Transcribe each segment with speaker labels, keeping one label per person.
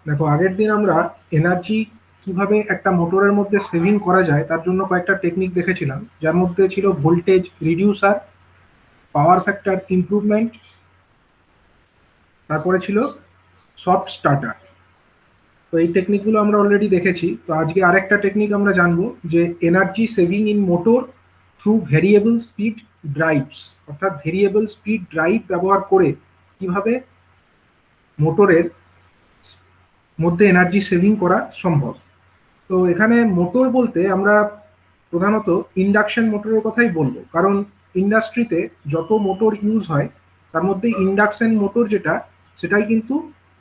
Speaker 1: দেখো, আগের দিন আমরা এনার্জি কিভাবে একটা মোটরের মধ্যে সেভিং করা যায় তার জন্য কয়েকটা টেকনিক দেখেছিলাম, যার মধ্যে ছিল voltage reducer, power factor improvement, তারপরে ছিল সফট স্টার্টার। তো এই টেকনিকগুলো আমরা অলরেডি দেখেছি। তো আজকে আরেকটা টেকনিক আমরা জানবো, যে energy saving in motor through variable speed drives, অর্থাৎ ভেরিয়েবল স্পিড ড্রাইভ ব্যবহার করে কিভাবে মোটরের মধ্যে এনার্জি সেভিং করা সম্ভব। তো এখানে মোটর বলতে আমরা প্রধানত ইন্ডাকশন মোটরের কথাই বলবো, কারণ ইন্ডাস্ট্রিতে যত মোটর ইউজ হয় তার মধ্যে ইন্ডাকশন মোটর যেটা, সেটাই কিন্তু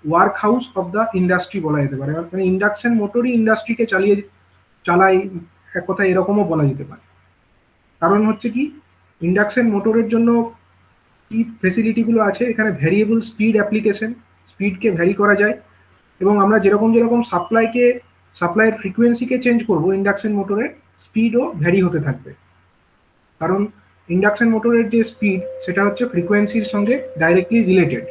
Speaker 1: work house of the industry বলা যেতে পারে। মানে ইন্ডাকশন মোটরই ইন্ডাস্ট্রিকে চালায়, এক কথা এরকমও বলা যেতে পারে। কারণ হচ্ছে কি, ইন্ডাকশন মোটরের জন্য কি ফেসিলিটিগুলো আছে, এখানে ভ্যারিয়েবল স্পিড অ্যাপ্লিকেশন, স্পিডকে ভ্যারি করা যায়। এবং আমরা যেরকম যেরকম সাপ্লাইয়ের ফ্রিকোয়েন্সিকে চেঞ্জ করব, ইন্ডাকশন মোটরের স্পিডও ভ্যারি হতে থাকবে। কারণ ইন্ডাকশন মোটরের যে স্পিড, সেটা হচ্ছে ফ্রিকোয়েন্সির সঙ্গে ডাইরেক্টলি রিলেটেড।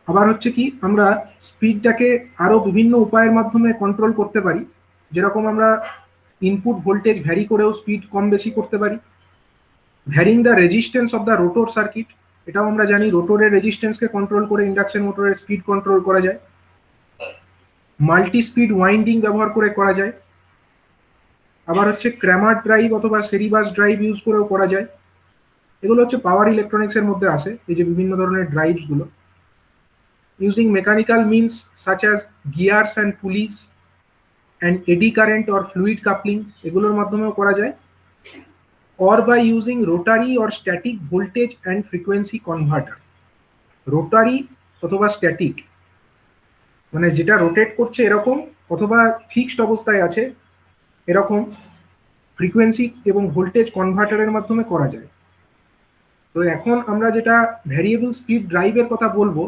Speaker 1: আবার হচ্ছে কি, আমরা স্পিডটাকে আরো বিভিন্ন উপায়ের মাধ্যমে কন্ট্রোল করতে পারি। যেরকম আমরা ইনপুট ভোল্টেজ ভ্যারি করেও স্পিড কম বেশি করতে পারি। Varying the resistance of the rotor circuit, এটাও আমরা জানি রোটরের রেজিস্ট্যান্সকে কন্ট্রোল করে ইন্ডাকশন মোটরের স্পিড কন্ট্রোল করা যায়। মাল্টি স্পিড ওয়াইন্ডিং ব্যবহার করে করা যায়। আবার হচ্ছে ক্র্যামার ড্রাইভ অথবা সেরিবাস ড্রাইভ ইউজ করেও করা যায়। এগুলো হচ্ছে পাওয়ার ইলেকট্রনিক্স এর মধ্যে আসে, এই যে বিভিন্ন ধরনের ড্রাইভস গুলো। Using mechanical means such as gears and pulleys and eddy current or fluid coupling, এগুলোর মাধ্যমেও করা যায়। or by using rotary or static voltage and frequency converter। Rotary অথবা স্ট্যাটিক, মানে যেটা রোটেট করছে এরকম, অথবা ফিক্সড অবস্থায় আছে এরকম, ফ্রিকোয়েন্সি এবং ভোল্টেজ কনভার্টারের মাধ্যমে করা যায়। তো এখন আমরা যেটা ভ্যারিয়েবল স্পিড ড্রাইভের কথা বলবো,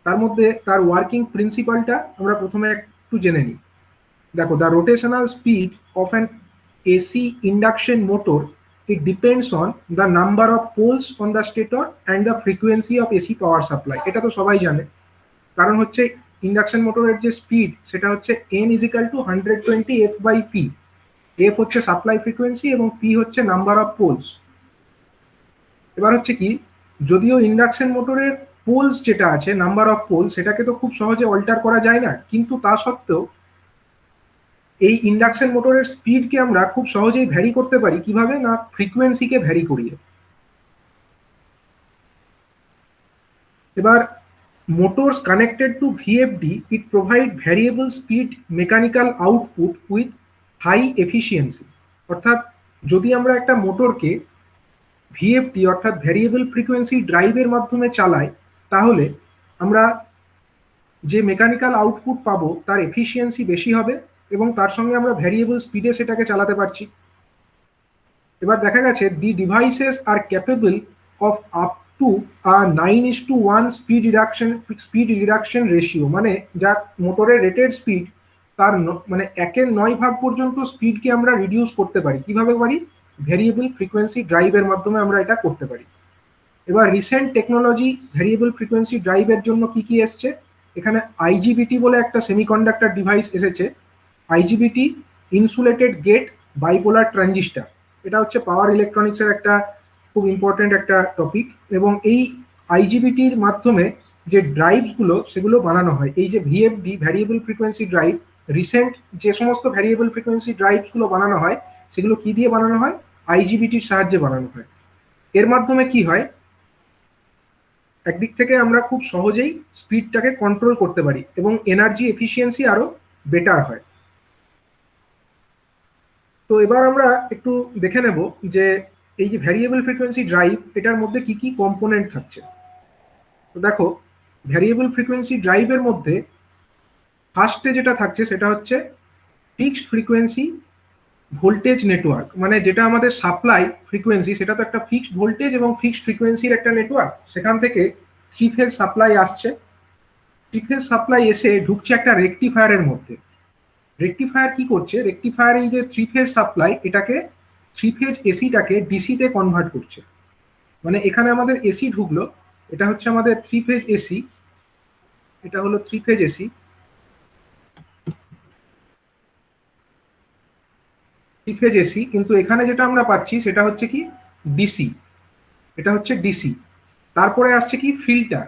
Speaker 1: তার মধ্যে তার ওয়ার্কিং প্রিন্সিপালটা আমরা প্রথমে একটু জেনে নিই। দেখো, the rotational speed of an AC induction motor, it depends on the number of poles on the stator and the frequency of AC power supply। এটা তো সবাই জানে। কারণ হচ্ছে ইন্ডাকশন মোটরের যে স্পিড, সেটা হচ্ছে n is equal to 120 f by p। f হচ্ছে সাপ্লাই ফ্রিকোয়েন্সি এবং p হচ্ছে নাম্বার অফ পোলস। এবার হচ্ছে কি, যদিও ইন্ডাকশন মোটরের পোলস যেটা আছে, নাম্বার অফ পোল, সেটাকে তো খুব সহজে অল্টার করা যায় না, কিন্তু তা সত্ত্বেও এই ইন্ডাকশন মোটরের স্পিডকে আমরা খুব সহজেই ভ্যারি করতে পারি। কিভাবে না, ফ্রিকোয়েন্সিকে ভ্যারি করিয়ে। এবার motors connected to VFD, it provide variable speed mechanical output with high efficiency। অর্থাৎ যদি আমরা একটা মোটরকে ভিএফডি অর্থাৎ ভ্যারিয়েবল ফ্রিকোয়েন্সি ড্রাইভের মাধ্যমে চালাই, তাহলে আমরা যে মেকানিক্যাল আউটপুট পাবো তার এফিসিয়েন্সি বেশি হবে, এবং তার সঙ্গে আমরা ভ্যারিয়েবল স্পিডে সেটাকে চালাতে পারছি। এবার দেখা গেছে the devices are capable of up to 9:1 speed reduction ratio, মানে যা মোটরের রেটেড স্পিড, তার মানে 1/9 পর্যন্ত স্পিডকে আমরা রিডিউস করতে পারি। কিভাবে পারি? ভ্যারিয়েবল ফ্রিকোয়েন্সি ড্রাইভের মাধ্যমে আমরা এটা করতে পারি। এবার রিসেন্ট টেকনোলজি ভ্যারিয়েবল ফ্রিকোয়েন্সি ড্রাইভের জন্য কি কি এসছে, এখানে আইজিবিটি বলে একটা সেমিকন্ডাক্টর ডিভাইস এসেছে। IGBT, insulated gate bipolar transistor, এটা হচ্ছে পাওয়ার ইলেকট্রনিক্সের একটা খুব ইম্পর্টেন্ট একটা টপিক। এবং এই আইজিবিটির মাধ্যমে যে ড্রাইভসগুলো, সেগুলো বানানো হয়। এই যে VFD, variable frequency drive, recent যে সমস্ত ভ্যারিয়েবল ফ্রিকোয়েন্সি ড্রাইভসগুলো বানানো হয়, সেগুলো কি দিয়ে বানানো হয়? আইজিবিটির সাহায্যে বানানো হয়। এর মাধ্যমে কি হয়, একদিক থেকে আমরা খুব সহজেই স্পিডটাকে কন্ট্রোল করতে পারি এবং এনার্জি এফিসিয়েন্সি আরো বেটার হয়। তো এবার আমরা একটু দেখে নেব যে এই যে ভ্যারিয়েবল ফ্রিকোয়েন্সি ড্রাইভ, এটার মধ্যে কি কি কম্পোনেন্ট থাকছে। তো দেখো, ভ্যারিয়েবল ফ্রিকোয়েন্সি ড্রাইভের মধ্যে ফার্স্টে যেটা থাকছে সেটা হচ্ছে ফিক্সড ফ্রিকোয়েন্সি ভোল্টেজ নেটওয়ার্ক। মানে যেটা আমাদের সাপ্লাই ফ্রিকোয়েন্সি, সেটা তো একটা ফিক্সড ভোল্টেজ এবং ফিক্সড ফ্রিকোয়েন্সির একটা নেটওয়ার্ক। সেখান থেকে থ্রি ফেজ সাপ্লাই আসছে। থ্রি ফেজ সাপ্লাই এসে ঢুকছে একটা রেকটিফায়ারের মধ্যে। রেকটিফায়ার কি করছে? রেকটিফায়ার এই যে থ্রি ফেজ সাপ্লাই, এটাকে থ্রি ফেজ এসিটাকে ডিসিতে কনভার্ট করছে। মানে এখানে আমাদের এসি ঢুকলো, এটা হচ্ছে আমাদের থ্রি ফেজ এসি। এটা হলো 3 ফেজ এসি। 3 ফেজ এসি, কিন্তু এখানে যেটা আমরা পাচ্ছি সেটা হচ্ছে কি ডিসি, এটা হচ্ছে ডিসি। তারপরে আসছে কি ফিল্টার।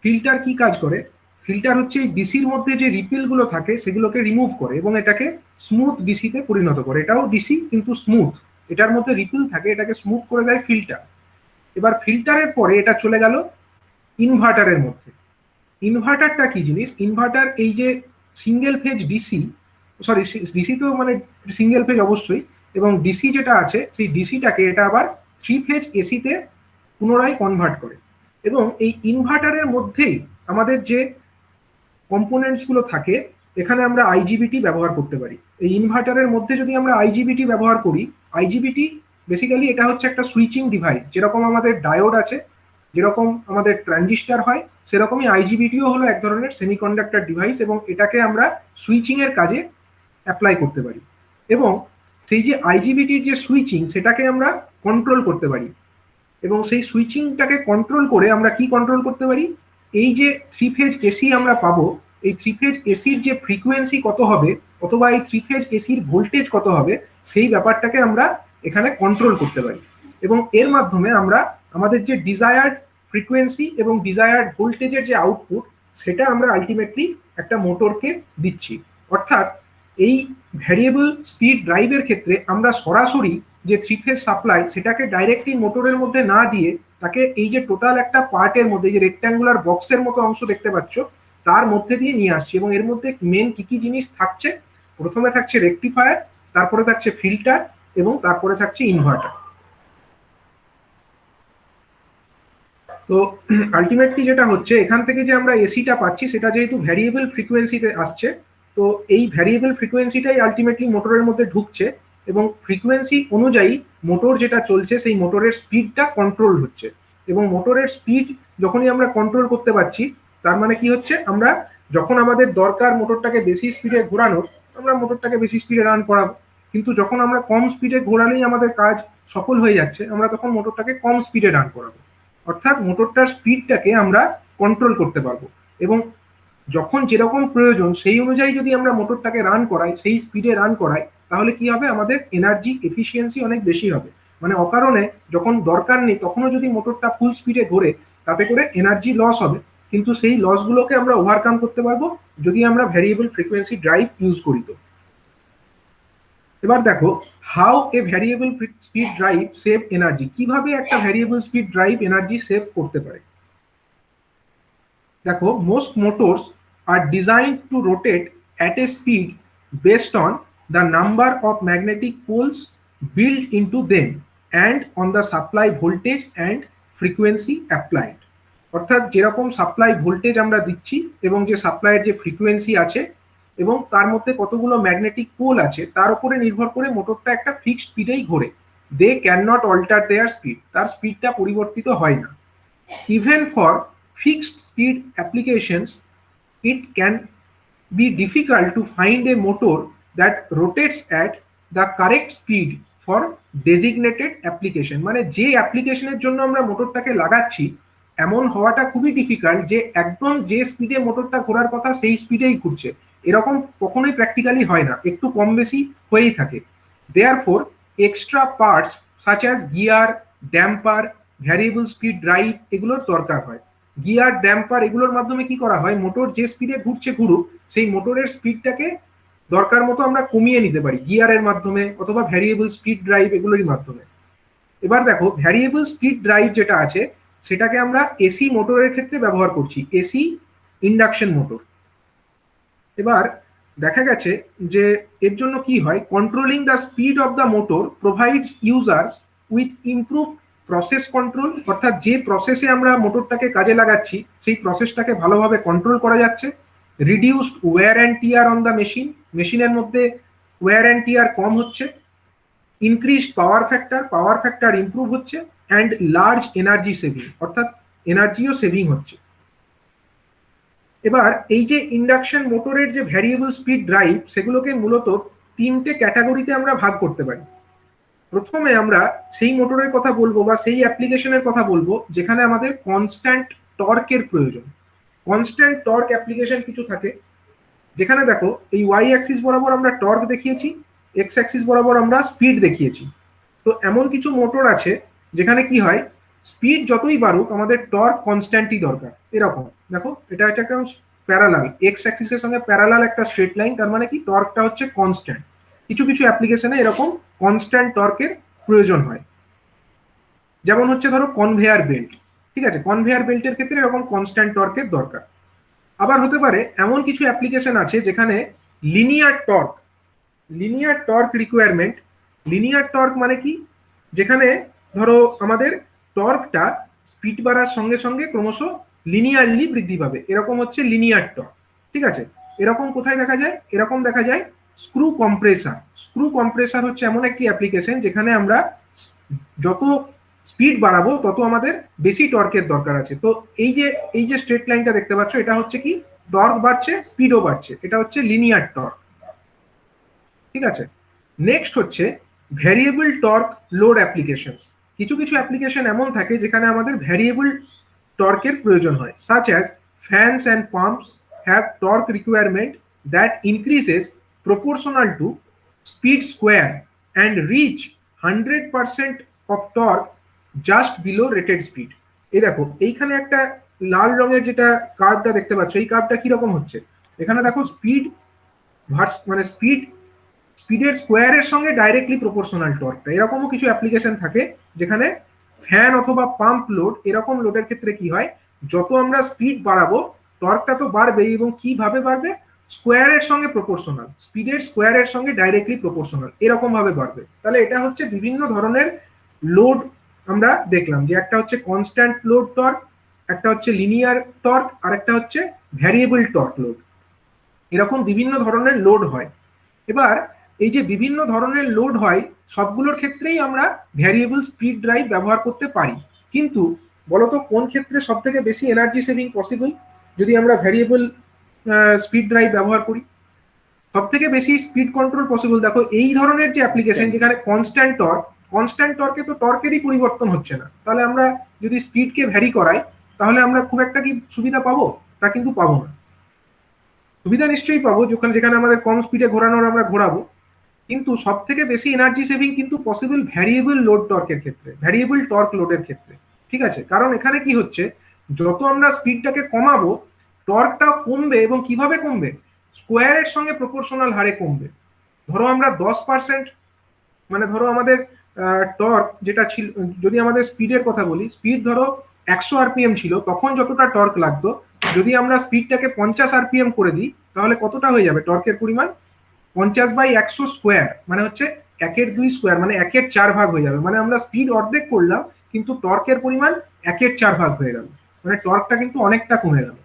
Speaker 1: ফিল্টার কি কাজ করে? ফিল্টার হচ্ছে এই ডিসির মধ্যে যে রিপিল গুলো থাকে সেগুলোকে রিমুভ করে এবং এটাকে স্মুথ ডিসিতে পরিণত করে। এটাও ডিসি কিন্তু স্মুথ, এটার মধ্যে রিপিল থাকে, এটাকে স্মুথ করে দেয় ফিল্টার। এবার ফিল্টারের পরে এটা চলে গেল ইনভার্টারের মধ্যে। ইনভার্টারটা কি জিনিস? ইনভার্টার এই যে single phase DC, sorry DC তো মানে সিঙ্গেল ফেজ অবশ্যই, এবং ডিসি যেটা আছে সেই ডিসিটাকে এটা আবার 3 ফেজ এসিতে পুনরায় কনভার্ট করে। এবং এই ইনভার্টারের মধ্যেই আমাদের যে কম্পোনেন্টস গুলো থাকে, এখানে আমরা আইজিবিটি ব্যবহার করতে পারি। এই ইনভার্টারের মধ্যে যদি আমরা আইজিবিটি ব্যবহার করি, আইজিবিটি বেসিক্যালি এটা হচ্ছে একটা সুইচিং ডিভাইস। যেরকম আমাদের ডায়োড আছে, যেরকম আমাদের ট্রানজিস্টার হয়, সেরকমই আইজিবিটিও হলো এক ধরনের সেমিকন্ডাক্টর ডিভাইস, এবং এটাকে আমরা সুইচিং এর কাজে অ্যাপ্লাই করতে পারি। এবং সেই যে আইজিবিটির যে সুইচিং, সেটাকে আমরা কন্ট্রোল করতে পারি। এবং সেই সুইচিংটাকে কন্ট্রোল করে আমরা কি কন্ট্রোল করতে পারি? এই যে 3 ফেজ এসি আমরা পাবো, এই 3 ফেজ এসির যে ফ্রিকোয়েন্সি কত হবে, অথবা এই 3 ফেজ এসির ভোল্টেজ কত হবে, সেই ব্যাপারটাকে আমরা এখানে কন্ট্রোল করতে পারি। এবং এর মাধ্যমে আমরা আমাদের যে ডিজায়ার্ড ফ্রিকোয়েন্সি এবং ডিজায়ার্ড ভোল্টেজের যে আউটপুট, সেটা আমরা আলটিমেটলি একটা মোটরকে দিচ্ছি। অর্থাৎ এই ভ্যারিয়েবল স্পিড ড্রাইভের ক্ষেত্রে আমরা সরাসরি যে 3 ফেজ সাপ্লাই, সেটাকে ডাইরেক্টলি মোটরের মধ্যে না দিয়ে তাকে এই যে টোটাল একটা পার্টের মধ্যে, যে রেক্ট্যাঙ্গুলার বক্সের মতো অংশ দেখতে পাচ্ছ, তার মধ্যে দিয়ে নিয়ে আসছি। এবং এর মধ্যে মেন কি কি জিনিস থাকছে? প্রথমে থাকছে রেকটিফায়ার, তারপরে থাকছে ফিল্টার, এবং তারপরে থাকছে ইনভার্টার। তো আলটিমেটলি যেটা হচ্ছে, এখান থেকে যে আমরা এসিটা পাচ্ছি সেটা যেহেতু ভ্যারিয়েবল ফ্রিকোয়েন্সিতে আসছে, তো এই ভ্যারিয়েবল ফ্রিকোয়েন্সিটাই আলটিমেটলি মোটরের মধ্যে ঢুকছে, এবং ফ্রিকোয়েন্সি অনুযায়ী মোটর যেটা চলছে সেই মোটরের স্পিডটা কন্ট্রোল হচ্ছে। এবং মোটরের স্পিড যখনই আমরা কন্ট্রোল করতে পারছি, তার মানে কি হচ্ছে, আমরা যখন আমাদের দরকার মোটরটাকে বেশি স্পিডে ঘোরানোর, আমরা মোটরটাকে বেশি স্পিডে রান করাবো। কিন্তু যখন আমরা কম স্পিডে ঘোরালেই আমাদের কাজ সফল হয়ে যাচ্ছে, আমরা তখন মোটরটাকে কম স্পিডে রান করাবো। অর্থাৎ মোটরটার স্পিডটাকে আমরা কন্ট্রোল করতে পারবো। এবং যখন যেরকম প্রয়োজন সেই অনুযায়ী যদি আমরা মোটরটাকে রান করাই, সেই স্পিডে রান করাই, তাহলে কি হবে, আমাদের এনার্জি এফিসিয়েন্সি অনেক বেশি হবে। মানে অকারণে যখন দরকার নেই তখনও যদি মোটরটা ফুল স্পিডে ঘোরে, তাতে করে এনার্জি লস হবে। কিন্তু সেই লসগুলোকে আমরা ওভারকাম করতে পারবো যদি আমরা ভ্যারিয়েবল ফ্রিকোয়েন্সি ড্রাইভ ইউজ করি। তো এবার দেখো, how a variable speed drive save energy. কিভাবে একটা variable speed drive energy save করতে পারে? দেখো, most motors are designed to rotate at a speed based on the number of magnetic poles built into them and on the supply voltage and frequency applied। অর্থাৎ যেরকম supply voltage আমরা দিচ্ছি এবং যে সাপ্লাইয়ের যে ফ্রিকোয়েন্সি আছে এবং তার মধ্যে কতগুলো ম্যাগনেটিক পোল আছে, তার উপরে নির্ভর করে মোটরটা একটা ফিক্সড স্পিডেই ঘোরে। They can not alter their speed, তার স্পিডটা পরিবর্তিত হয় না। Even for fixed speed applications it can be difficult to find a motor that rotates at the correct speed for designated application। মানে যে অ্যাপ্লিকেশনের জন্য আমরা মোটরটাকে লাগাচ্ছি, এমন হওয়াটা খুবই ডিফিকাল্ট যে একদম যে স্পিডে মোটরটা ঘোরার কথা সেই স্পিডেই ঘুরছে। এরকম কখনোই প্র্যাকটিক্যালি হয় না, একটু কম বেশি হয়েই থাকে। Therefore extra parts such as gear, damper, variable speed drive এগুলোর দরকার হয়। গিয়ার, ড্যাম্পার এগুলোর মাধ্যমে কি করা হয়, মোটর যে স্পিডে ঘুরছে ঘুরুক, সেই মোটরের স্পিডটাকে দরকার মতো আমরা কমিয়ে নিতে পারি গিয়ারের মাধ্যমে অথবা ভ্যারিয়েবল স্পিড ড্রাইভ এগুলোরই মাধ্যমে। এবার দেখো, ভ্যারিয়েবল স্পিড ড্রাইভ যেটা আছে সেটাকে আমরা এসি মোটরের ক্ষেত্রে ব্যবহার করছি, এসি ইন্ডাকশন মোটর। এবার দেখা গেছে যে এর জন্য কি হয়, controlling the speed of the motor provides users with improve process control. অর্থাৎ যে প্রসেসে আমরা মোটরটাকে কাজে লাগাচ্ছি সেই প্রসেসটাকে ভালোভাবে কন্ট্রোল করা যাচ্ছে। Reduced wear and tear on the machine, মেশিনের মধ্যে ওয়্যার অ্যান্ড টিয়ার কম হচ্ছে। ইনক্রিজড পাওয়ার ফ্যাক্টর ইমপ্রুভ হচ্ছে। অ্যান্ড লার্জ এনার্জি সেভিং, অর্থাৎ এনার্জিও সেভিং হচ্ছে। এবার এই যে ইন্ডাকশন মোটরের যে ভ্যারিয়েবল স্পিড ড্রাইভ, সেগুলোকে মূলত তিনটে ক্যাটাগরিতে আমরা ভাগ করতে পারি। প্রথমে আমরা সেই মোটরের কথা বলবো বা সেই অ্যাপ্লিকেশনের কথা বলবো যেখানে আমাদের কনস্ট্যান্ট টর্কের প্রয়োজন। কনস্ট্যান্ট টর্ক অ্যাপ্লিকেশন কিছু থাকে, যেখানে দেখো এই ওয়াই অ্যাক্সিস বরাবর আমরা টর্ক দেখিয়েছি, এক্স অ্যাক্সিস বরাবর আমরা স্পিড দেখিয়েছি। তো এমন কিছু মোটর আছে যেখানে কি হয়, স্পিড যতই বাড়ুক আমাদের টর্ক কনস্ট্যান্টই দরকার। এরকম দেখো, এটা একটা প্যারালাল, এক্স অ্যাক্সিসের সঙ্গে প্যারালাল একটা স্ট্রেট লাইন, তার মানে কি টর্কটা হচ্ছে কনস্ট্যান্ট। কিছু কিছু অ্যাপ্লিকেশনে এরকম কনস্ট্যান্ট টর্কের প্রয়োজন হয়, যেমন হচ্ছে ধরো কনভেয়ার বেল্ট। ঠিক আছে, কনভেয়ার বেল্টের ক্ষেত্রে এরকম কনস্ট্যান্ট টর্কের দরকার। আবার হতে পারে এমন কিছু অ্যাপ্লিকেশন আছে যেখানে linear torque, linear torque requirement. Linear torque মানে কি, যেখানে ধরো আমাদের টর্কটা স্পিড বাড়ার সঙ্গে সঙ্গে ক্রমশ লিনিয়ারলি বৃদ্ধি পাবে, এরকম হচ্ছে লিনিয়ার টর্ক। ঠিক আছে, এরকম কোথায় দেখা যায়, এরকম দেখা যায় স্ক্রু কম্প্রেসার। স্ক্রু কম্প্রেসার হচ্ছে এমন একটি অ্যাপ্লিকেশন যেখানে আমরা যত স্পিড বাড়াবো তত আমাদের বেশি টর্কের দরকার আছে। তো এই যে স্ট্রেট লাইনটা দেখতে পাচ্ছ, এটা হচ্ছে কি টর্ক বাড়ছে স্পিডও বাড়ছে, এটা হচ্ছে লিনিয়ার টর্ক। ঠিক আছে, নেক্সট হচ্ছে ভ্যারিয়েবল টর্ক লোড অ্যাপ্লিকেশনস। কিছু কিছু অ্যাপ্লিকেশন এমন থাকে যেখানে আমাদের ভ্যারিয়েবল টর্কের প্রয়োজন হয়, such as fans and pumps have torque requirement that increases proportional to speed square and reach 100% of torque just below rated speed. এই দেখো এইখানে একটা লাল রঙের যেটা কার্ভটা দেখতে পাচ্ছ, এই কার্ভটা কিরকম হচ্ছে, এখানে দেখো স্পিড মানে স্পিডের স্কোয়ারের সঙ্গে ডাইরেক্টলি প্রপোর্শনাল টর্কটা। এরকমও কিছু অ্যাপ্লিকেশন থাকে যেখানে ফ্যান অথবা পাম্প লোড, এরকম লোডের ক্ষেত্রে কি হয়, যত আমরা স্পিড বাড়াবো টর্কটা তো বাড়বেই, এবং কিভাবে বাড়বে, স্কোয়ারের সঙ্গে প্রপোর্শনাল, স্পিডের স্কোয়ারের সঙ্গে ডাইরেক্টলি প্রপোর্শনাল, এরকম ভাবে বাড়বে। তাহলে এটা হচ্ছে বিভিন্ন ধরনের লোড আমরা দেখলাম, যে একটা হচ্ছে কনস্ট্যান্ট লোড টর্ক, একটা হচ্ছে লিনিয়ার টর্ক, আর একটা হচ্ছে ভ্যারিয়েবল টর্ক লোড। এরকম বিভিন্ন ধরনের লোড হয়। এবার এই যে বিভিন্ন ধরনের লোড হয়, সবগুলোর ক্ষেত্রেই আমরা ভ্যারিয়েবল স্পিড ড্রাইভ ব্যবহার করতে পারি, কিন্তু বলতো কোন ক্ষেত্রে সব থেকে বেশি এনার্জি সেভিং পসিবল যদি আমরা ভ্যারিয়েবল স্পিড ড্রাইভ ব্যবহার করি? সব থেকে বেশি স্পিড কন্ট্রোল পসিবল দেখো এই ধরনের যে অ্যাপ্লিকেশন যেখানে কনস্ট্যান্ট টর্ক, কনস্ট্যান্ট টর্কে তো টর্কেরই পরিবর্তন হচ্ছে না, তাহলে আমরা যদি স্পিডকে ভ্যারি করাই তাহলে আমরা খুব একটা কি সুবিধা পাবো? তা কিন্তু পাবো না। সুবিধা নিশ্চয়ই পাবো যেখানে আমাদের কম স্পিডে ঘোরানোর আমরা ঘোরাবো, কিন্তু সব থেকে বেশি এনার্জি সেভিং কিন্তু পসিবল ভ্যারিয়েবল লোড টর্কের ক্ষেত্রে, ভ্যারিয়েবল টর্ক লোডের ক্ষেত্রে। ঠিক আছে, কারণ এখানে কি হচ্ছে, যত আমরা স্পিডটাকে কমাবো টর্কটা কমবে, এবং কিভাবে কমবে, স্কোয়ারের সঙ্গে প্রপোর্শনাল হারে কমবে। ধরো আমরা 10%, মানে ধরো আমাদের টর্ক যেটা ছিল, যদি আমাদের স্পিডের কথা বলি, স্পিড ধরো 100 আরপিএম ছিল, তখন যতটা টর্ক লাগতো, যদি আমরা স্পিডটাকে 50 আরপিএম করে দিই তাহলে কতটা হয়ে যাবে টর্কের পরিমাণ? 50/100 স্কোয়ার, মানে হচ্ছে 1/2 স্কোয়ার, মানে 1/4 ভাগ হয়ে যাবে। মানে আমরা স্পিড অর্ধেক করলাম কিন্তু টর্কের পরিমাণ 1/4 ভাগ হয়ে গেল, মানে টর্কটা কিন্তু অনেকটা কমে গেল।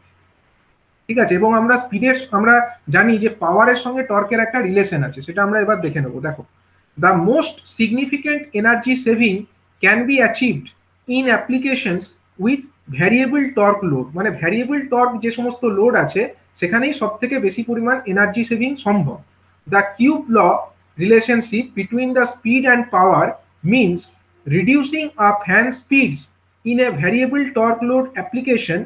Speaker 1: ঠিক আছে, এবং আমরা জানি যে পাওয়ারের সঙ্গে টর্কের একটা রিলেশন আছে, সেটা আমরা এবার দেখে নেবো। দেখো, the most significant energy saving can be achieved in applications with variable torque load, মানে ভ্যারিয়েবল টর্ক যে সমস্ত লোড আছে সেখানেই সব থেকে বেশি পরিমাণ এনার্জি সেভিং সম্ভব। The Cube law relationship between the speed and power means reducing a fan speeds in a variable torque load application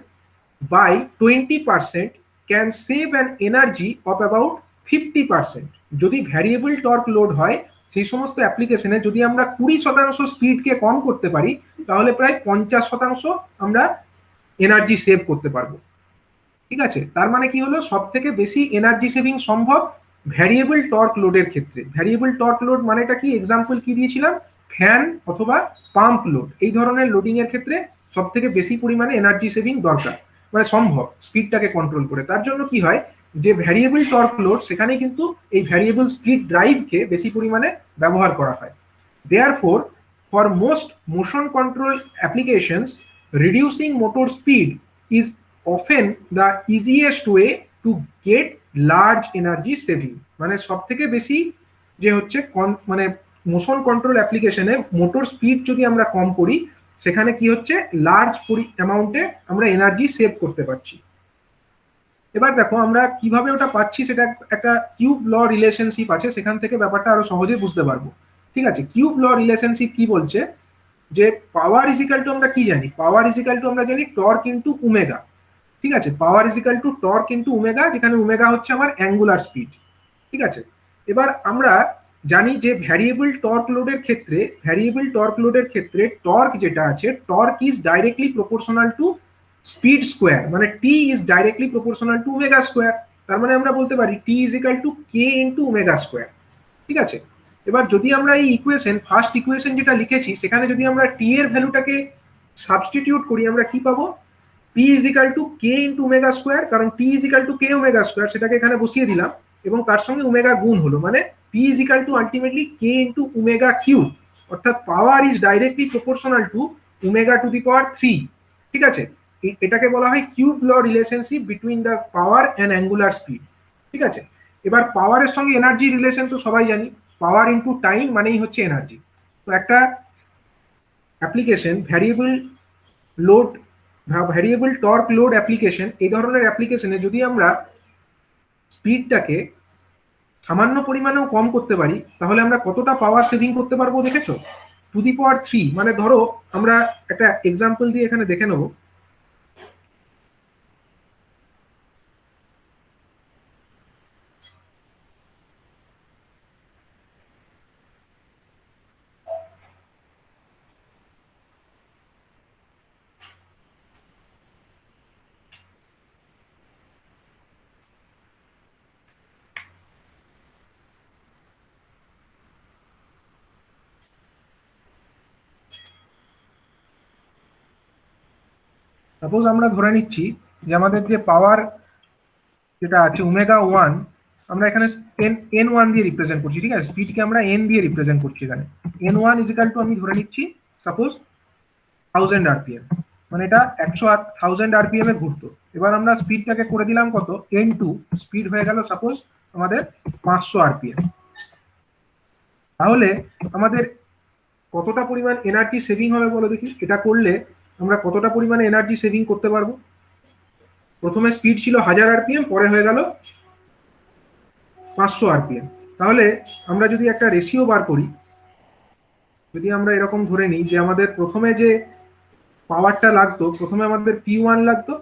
Speaker 1: by 20% can save an energy of about 50%। যদি ভ্যারিয়েবল টর্ক লোড হয় সেই সমস্ত অ্যাপ্লিকেশনে যদি আমরা 20% স্পিডকে কম করতে পারি তাহলে প্রায় 50% আমরা এনার্জি সেভ করতে পারবো। ঠিক আছে, তার মানে কি হলো, সব থেকে বেশি এনার্জি সেভিং সম্ভব ভ্যারিয়েবল টর্ক লোডের ক্ষেত্রে। ভ্যারিয়েবল টর্ক লোড মানেটা কি, এক্সাম্পল কি দিয়েছিলাম, ফ্যান অথবা পাম্প লোড, এই ধরনের লোডিং এর ক্ষেত্রে সব থেকে বেশি পরিমাণে এনার্জি সেভিং দরকার, মানে সম্ভব স্পিডটাকে কন্ট্রোল করে। তার জন্য কি হয়, যে ভ্যারিয়েবল টর্ক লোড সেখানে কিন্তু এই ভ্যারিয়েবল স্পিড ড্রাইভকে বেশি পরিমাণে ব্যবহার করা হয়। Therefore for most motion control applications reducing motor speed is often the easiest way to get large energy saving। মানে সব থেকে বেশি যে হচ্ছে মানে মোশন কন্ট্রোল অ্যাপ্লিকেশনে মোটর স্পিড যদি আমরা কম করি সেখানে কি হচ্ছে, লার্জ অ্যামাউন্টে আমরা এনার্জি সেভ করতে পারছি। এবার দেখো আমরা কিভাবে ওটা পাচ্ছি, সেটা একটা কিউব ল রিলেশনশিপ আছে, সেখান থেকে ব্যাপারটা আরো সহজে বুঝতে পারবো। ঠিক আছে, কিউব ল রিলেশনশিপ কি বলছে, যে পাওয়ার ইজিক্যাল টু আমরা কি জানি, পাওয়ার ইজিক্যাল টু আমরা জানি টর্ক ইন্টু ওমেগা। ঠিক আছে, power is equal two torque into omega, যেখানে ওমেগা হচ্ছে আমার অ্যাঙ্গুলার স্পিড। ঠিক আছে, এবার আমরা জানি যে ভ্যারিয়েবল টর্ক লোডের ক্ষেত্রে টর্ক যেটা আছে, torque is directly proportional to speed square, মানে T is directly proportional to omega square. তার মানে আমরা বলতে পারি T is equal to K into omega square. ঠিক আছে, এবার যদি আমরা এই ইকুয়েশন, ফার্স্ট ইকুয়েশন যেটা লিখেছি, সেখানে যদি আমরা টি এর ভ্যালুটাকে সাবস্টিটিউট করি, আমরা কি পাবো? P is equal to K into omega square, কারণ T is equal to K omega square, সেটাকে এখানে বসিয়ে দিলাম এবং তার সঙ্গে ওমেগা গুণ হলো, মানে P is equal to ultimately K into omega cube, অর্থাৎ power is directly proportional to omega to the power 3। ঠিক আছে, এটাকে বলা হয় cube law relationship between the power and angular speed. ঠিক আছে, এবার পাওয়ারের সঙ্গে এনার্জি রিলেশন তো সবাই জানি, পাওয়ার ইন্টু টাইম মানেই হচ্ছে এনার্জি। তো একটা application variable torque load application, এই ধরনের অ্যাপ্লিকেশনে যদি আমরা স্পিডটাকে সামান্য পরিমাণেও কম করতে পারি, তাহলে আমরা কতটা পাওয়ার সেভিং করতে পারবো দেখেছো? টু দি পাওয়ার 3, মানে ধরো আমরা একটা এক্সাম্পল দিয়ে এখানে দেখে নেবো। সাপোজ আমরা ধরে নিচ্ছি যে আমাদের যে পাওয়ার যেটা আছে ওমেগা 1, আমরা এখানে n1 দিয়ে রিপ্রেজেন্ট করছি। ঠিক আছে, স্পিডকে আমরা n দিয়ে রিপ্রেজেন্ট করছি এখানে। n1 ইজ ইকাল টু, আমি ধরে নিচ্ছি সাপোজ 1000 আরপিএম, মানে এটা 1000 আরপিএম এ ঘুরতো। এবার আমরা স্পিডটাকে করে দিলাম কত, n2, স্পিড হয়ে গেল সাপোজ আমাদের 500 আরপিএম। তাহলে আমাদের কতটা পরিমাণ এনার্জি সেভিং হবে বলো দেখি? এটা করলে আমরা কতটা পরিমাণে এনার্জি সেভিং করতে পারবো? প্রথমে স্পিড ছিল 1000 আরপিএম, পরে হয়ে গেল 500 আরপিএম। তাহলে আমরা যদি একটা রেশিও বার করি, যদি আমরা এরকম ধরে নিই যে আমাদের প্রথমে যে পাওয়ারটা লাগতো, প্রথমে আমাদের P1 লাগতো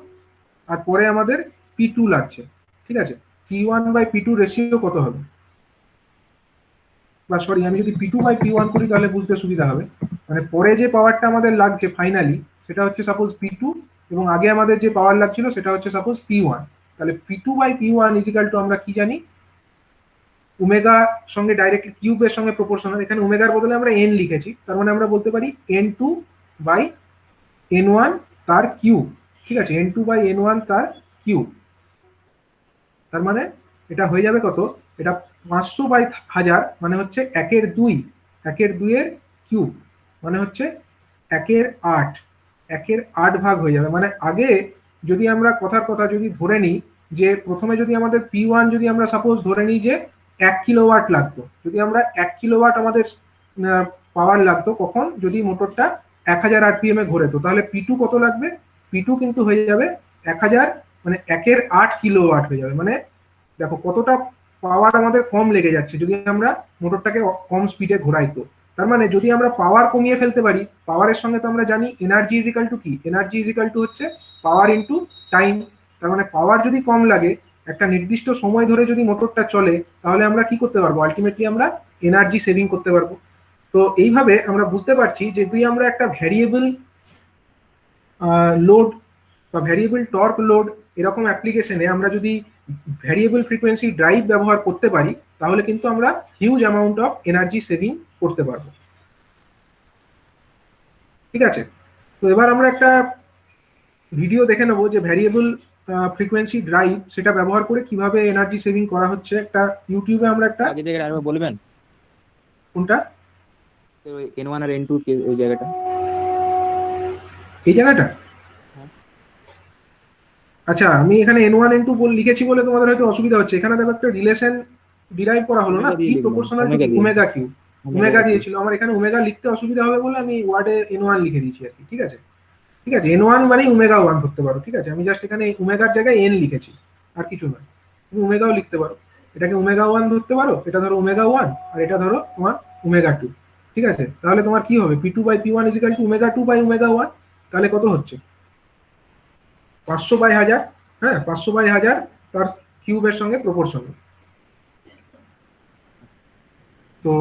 Speaker 1: আর পরে আমাদের P2 লাগছে। ঠিক আছে, P1 বাই P2 রেশিও কত হবে? বা সরি, আমি যদি P2 বাই P1 করি তাহলে বুঝতে সুবিধা হবে। মানে পরে যে পাওয়ারটা আমাদের লাগছে ফাইনালি, সেটা হচ্ছে সাপোজ P2, এবং আগে আমাদের যে পাওয়ার লাগছিল সেটা হচ্ছে সাপোজ P1। তাহলে P2 by P1 is equal two, আমরা কি জানি, ওমেগা সঙ্গে ডাইরেক্ট কিউবের সঙ্গে প্রপোর্শনাল। এখানে ওমেগার বদলে আমরা n লিখেছি, তার মানে আমরা বলতে পারি n2 বাই n1 তার কিউব। ঠিক আছে, n2 বাই n1 তার কিউব। তার মানে এটা হয়ে যাবে কত? এটা 500 বাই 1000, মানে হচ্ছে 1/2, 1/2 কিউব, মানে হচ্ছে 1/8, 1/8 ভাগ হয়ে যাবে। মানে আগে যদি আমরা কথার কথা যদি ধরে নিই যে প্রথমে যদি আমাদের P1 যদি আমরা সাপোজ ধরে নিই যে 1 কিলোওয়াট লাগতো, যদি আমরা 1 কিলোওয়াট আমাদের পাওয়ার লাগতো, কখন? যদি মোটরটা 1000 আরপিএম এ ঘোরে, তো তাহলে P2 কত লাগবে? P2 কিন্তু হয়ে যাবে 1000, মানে 1/8 কিলোওয়াট হয়ে যাবে। মানে দেখো কতটা পাওয়ার আমাদের কম লেগে যাচ্ছে যদি আমরা মোটরটাকে কম স্পিডে ঘোরাই। তো তার মানে যদি আমরা পাওয়ার কমিয়ে ফেলতে পারি, পাওয়ারের সঙ্গে তো আমরা জানি এনার্জি ইজ ইকাল টু কি, এনার্জি ইজ ইকাল টু হচ্ছে পাওয়ার ইন্টু টাইম। তার মানে পাওয়ার যদি কম লাগে, একটা নির্দিষ্ট সময় ধরে যদি মোটরটা চলে, তাহলে আমরা কি করতে পারবো? আলটিমেটলি আমরা এনার্জি সেভিং করতে পারবো। তো এইভাবে আমরা বুঝতে পারছি যে যদি আমরা একটা ভ্যারিয়েবল লোড বা ভ্যারিয়েবল টর্ক লোড এরকম অ্যাপ্লিকেশনে আমরা যদি ভ্যারিয়েবল ফ্রিকোয়েন্সি ড্রাইভ ব্যবহার করতে পারি, তাহলে কিন্তু আমরা huge amount of energy saving করতে পারবো। ঠিক আছে, তো এবার আমরা একটা ভিডিও দেখে নেবো যে ভ্যারিয়েবল ফ্রিকোয়েন্সি ড্রাইভ সেটা ব্যবহার করে কিভাবে এনার্জি সেভিং করা হচ্ছে। একটা ইউটিউবে আমরা একটা,
Speaker 2: আগে জায়গাটা আরেকবার বলবেন?
Speaker 1: কোনটা?
Speaker 2: n1 আর n2 ওই জায়গাটা।
Speaker 1: এই জায়গাটা?
Speaker 2: হ্যাঁ।
Speaker 1: আচ্ছা, আমি এখানে n1 n2 লিখেছি বলে তোমাদের হয়তো অসুবিধা হচ্ছে। এখানে দেখো একটা রিলেশন ডিরাইভ করা হলো না, কি proportional to omega q, omega দিয়েছিল। আমার এখানে ওমেগা লিখতে অসুবিধা হবে বলে আমি ওয়ার্ডে n1 লিখে দিয়েছি আর কি। ঠিক আছে, ঠিক আছে, n1 মানে ওমেগা 1 ধরতে পারো। ঠিক আছে, আমি জাস্ট এখানে ওমেগার জায়গায় n লিখেছি, আর কিছু নয়। তুমি ওমেগাও লিখতে পারো, এটাকে ওমেগা 1 ধরতে পারো, এটা ধরো ওমেগা 1 আর এটা ধরো তোমার ওমেগা 2। ঠিক আছে, তাহলে তোমার কি হবে? P2 by P1 is equal to omega 2 by omega 1। তাহলে কত হচ্ছে? 500/1000, হ্যাঁ 500/1000 তার কিউবের সঙ্গে প্রপোর্শনাল। তো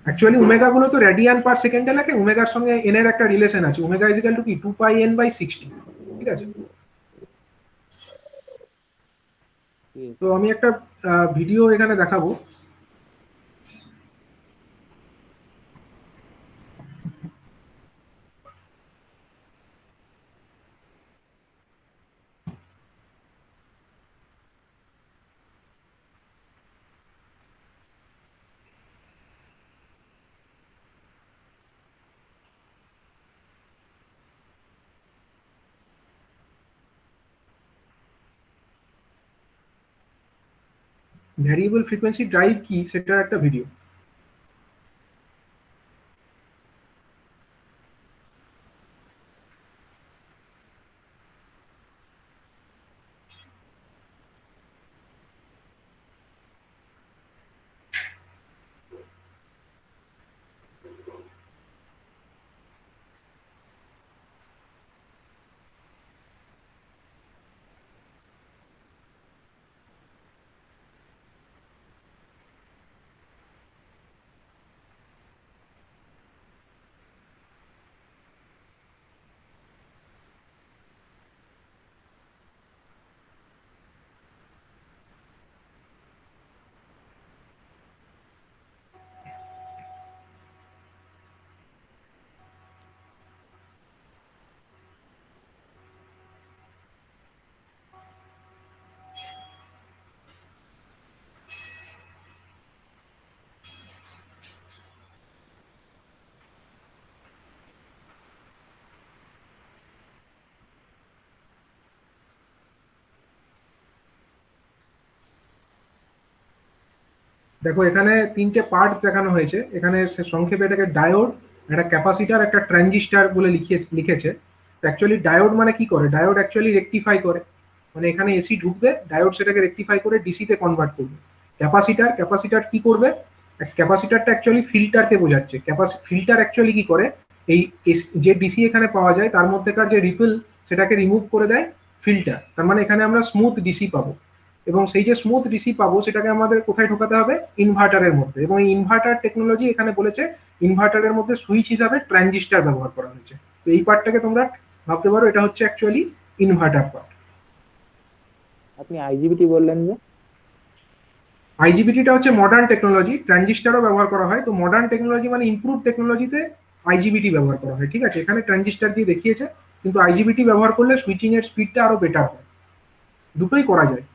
Speaker 1: অ্যাকচুয়ালি ওমেগা গুলো তো রেডিয়ান পার সেকেন্ডে লেখে, ওমেগার সঙ্গে এন এর একটা রিলেশন আছে, ওমেগা ইজ ইকুয়াল টু কি 2πn/60, ঠিক আছে। তো আমি একটা ভিডিও এখানে দেখাবো। ভ্যারিয়েবল ফ্রিকোয়েন্সি ড্রাইভ কি সেটার একটা ভিডিও। দেখো এখানে তিনটে পার্ট দেখানো হয়েছে, এখানে সংক্ষেপে এটাকে ডায়োড, একটা ক্যাপাসিটার, একটা ট্রানজিস্টার বলে লিখেছে। অ্যাকচুয়ালি ডায়োড মানে কি করে, ডায়োড অ্যাকচুয়ালি রেকটিফাই করে, মানে এখানে এসি ঢুকবে, ডায়োড সেটাকে রেকটিফাই করে ডিসি তে কনভার্ট করবে। ক্যাপাসিটার কি করবে, ক্যাপাসিটারটা অ্যাকচুয়ালি ফিল্টারকে বোঝাচ্ছে। ফিল্টার অ্যাকচুয়ালি কি করে, এই যে ডিসি এখানে পাওয়া যায় তার মধ্যেকার যে রিপল সেটাকে রিমুভ করে দেয় ফিল্টার, তার মানে এখানে আমরা স্মুথ ডিসি পাবো। এবং সেই যে স্মুথ ডিসি পাবো সেটাকে আমাদের কোথায় ঢোকাতে হবে, ইনভার্টারের মধ্যে। এবং এই ইনভার্টার টেকনোলজি এখানে বলেছে ইনভার্টারের মধ্যে সুইচ হিসাবে ট্রানজিস্টার ব্যবহার করা হয়েছে। তো এই পার্টটাকে তোমরা ভাবতে পারো এটা হচ্ছে অ্যাকচুয়ালি ইনভার্টার পার্ট।
Speaker 2: আপনি আইজিবিটি বললেন যে?
Speaker 1: আইজিবিটিটা হচ্ছে মডার্ন টেকনোলজি, ট্রানজিস্টারও ব্যবহার করা হয়। তো মডার্ন টেকনোলজি মানে ইমপ্রুভ টেকনোলজিতে আইজিবিটি ব্যবহার করা হয়, ঠিক আছে। এখানে ট্রানজিস্টার দিয়ে দেখিয়েছে, কিন্তু আইজিবিটি ব্যবহার করলে সুইচিং এর স্পিডটা আরো বেটার হয়, দুটোই করা যায়।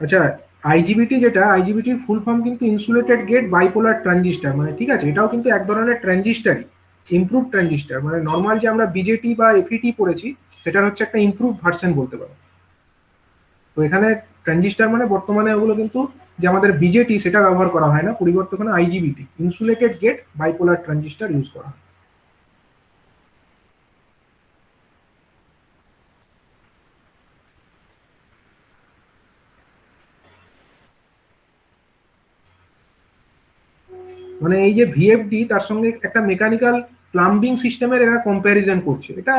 Speaker 1: আচ্ছা, আইজিবিটির ফুল ফর্ম কিন্তু ইনসুলেটেড গেট বাইপোলার ট্রানজিস্টার, মানে ঠিক আছে, এটাও কিন্তু এক ধরনের ট্রানজিস্টারই, ইমপ্রুভ ট্রানজিস্টার। মানে নর্মাল যে আমরা বিজেটি বা এফইটি পড়েছি সেটার হচ্ছে একটা ইমপ্রুভ ভার্সন বলতে পারো। তো এখানে ট্রানজিস্টার মানে বর্তমানে ওগুলো কিন্তু যে আমাদের বিজেটি সেটা ব্যবহার করা হয় না, পরিবর্তে ওখানে IGBT insulated gate bipolar transistor use করা হয়। মানে এই যে ভিএফডি তার সঙ্গে একটা মেকানিক্যাল প্লাম্বিং সিস্টেমের এরা কম্প্যারিজন করছে, এটা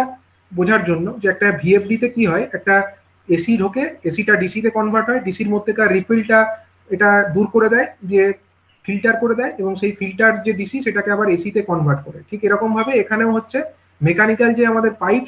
Speaker 1: বোঝার জন্য যে একটা ভিএফডি তে কি হয়, একটা এসি ঢোকে, এসিটা ডিসি তে কনভার্ট হয়, ডিসির মধ্যেকার রিপেলটা এটা দূর করে দেয়, যে ফিল্টার করে দেয়, এবং সেই ফিল্টার যে ডিসি সেটাকে আবার এসি তে কনভার্ট করে। ঠিক এরকম ভাবে এখানেও হচ্ছে মেকানিক্যাল যে আমাদের পাইপ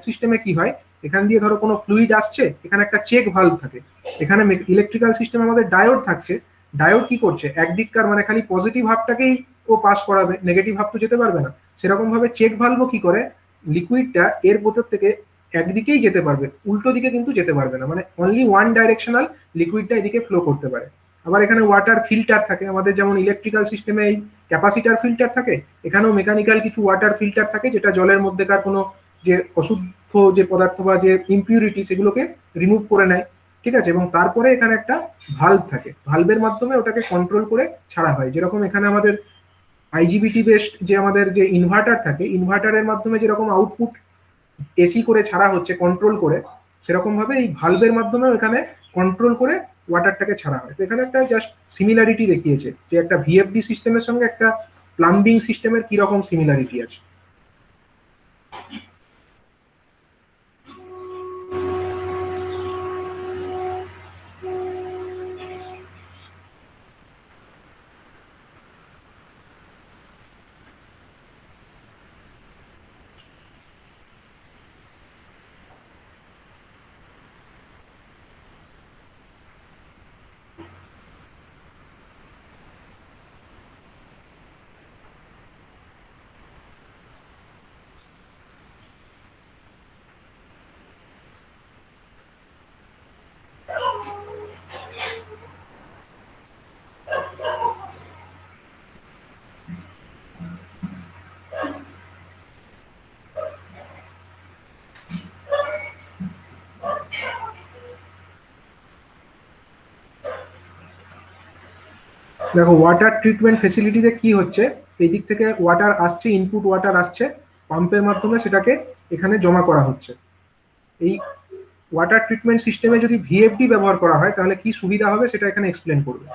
Speaker 1: সিস্টেমে কি হয়, এখান দিয়ে ধরো কোনো ফ্লুইড আসছে, এখানে একটা চেক ভালভ থাকে। এখানে ইলেকট্রিক্যাল সিস্টেম আমাদের ডায়োড থাকছে, ডায়োড কি করছে, একদিককার মানে খালি পজিটিভ হাফটাকেই ও পাস করাবে, নেগেটিভ হাফ তো যেতে পারবে না। সেরকম ভাবে চেক ভালভও কি করে, লিকুইডটা এর ভেতর থেকে একদিকেই যেতে পারবে, উল্টো দিকে কিন্তু যেতে পারবে না, মানে অনলি ওয়ান ডাইরেকশনাল লিকুইডটা এদিকে ফ্লো করতে পারে। আবার এখানে ওয়াটার ফিল্টার থাকে, আমাদের যেমন ইলেকট্রিক্যাল সিস্টেমে এই ক্যাপাসিটার ফিল্টার থাকে, এখানেও মেকানিক্যাল কিছু ওয়াটার ফিল্টার থাকে, যেটা জলের মধ্যেকার কোনো যে অশুদ্ধ যে পদার্থ বা যে ইমপিউরিটি সেগুলোকে রিমুভ করে নেয়। ঠিক আছে, এবং তারপরে এখানে একটা ভালভ থাকে, ভালভের মাধ্যমে ওটাকে কন্ট্রোল করে ছাড়া হয়। যেরকম এখানে আমাদের আইজিবিটি বেসড যে আমাদের যে ইনভার্টার থাকে, ইনভার্টারের মাধ্যমে যেরকম আউটপুট এসি করে ছাড়া হচ্ছে কন্ট্রোল করে, সেরকম ভাবে এই ভালভের মাধ্যমে এখানে কন্ট্রোল করে ওয়াটারটাকে ছাড়া হয়। তো এখানে একটা জাস্ট সিমিলারিটি দেখিয়েছে যে একটা ভিএফডি সিস্টেমের সঙ্গে একটা প্লাম্বিং সিস্টেমের কি রকম সিমিলারিটি আছে। দেখো ওয়াটার ট্রিটমেন্ট ফেসিলিটিতে কি হচ্ছে, এই দিক থেকে ওয়াটার আসছে, ইনপুট ওয়াটার আসছে পাম্পের মাধ্যমে, সেটাকে এখানে জমা করা হচ্ছে। এই ওয়াটার ট্রিটমেন্ট সিস্টেমে যদি ভিএফডি ব্যবহার করা হয় তাহলে কি সুবিধা হবে সেটা এখানে এক্সপ্লেন করবে।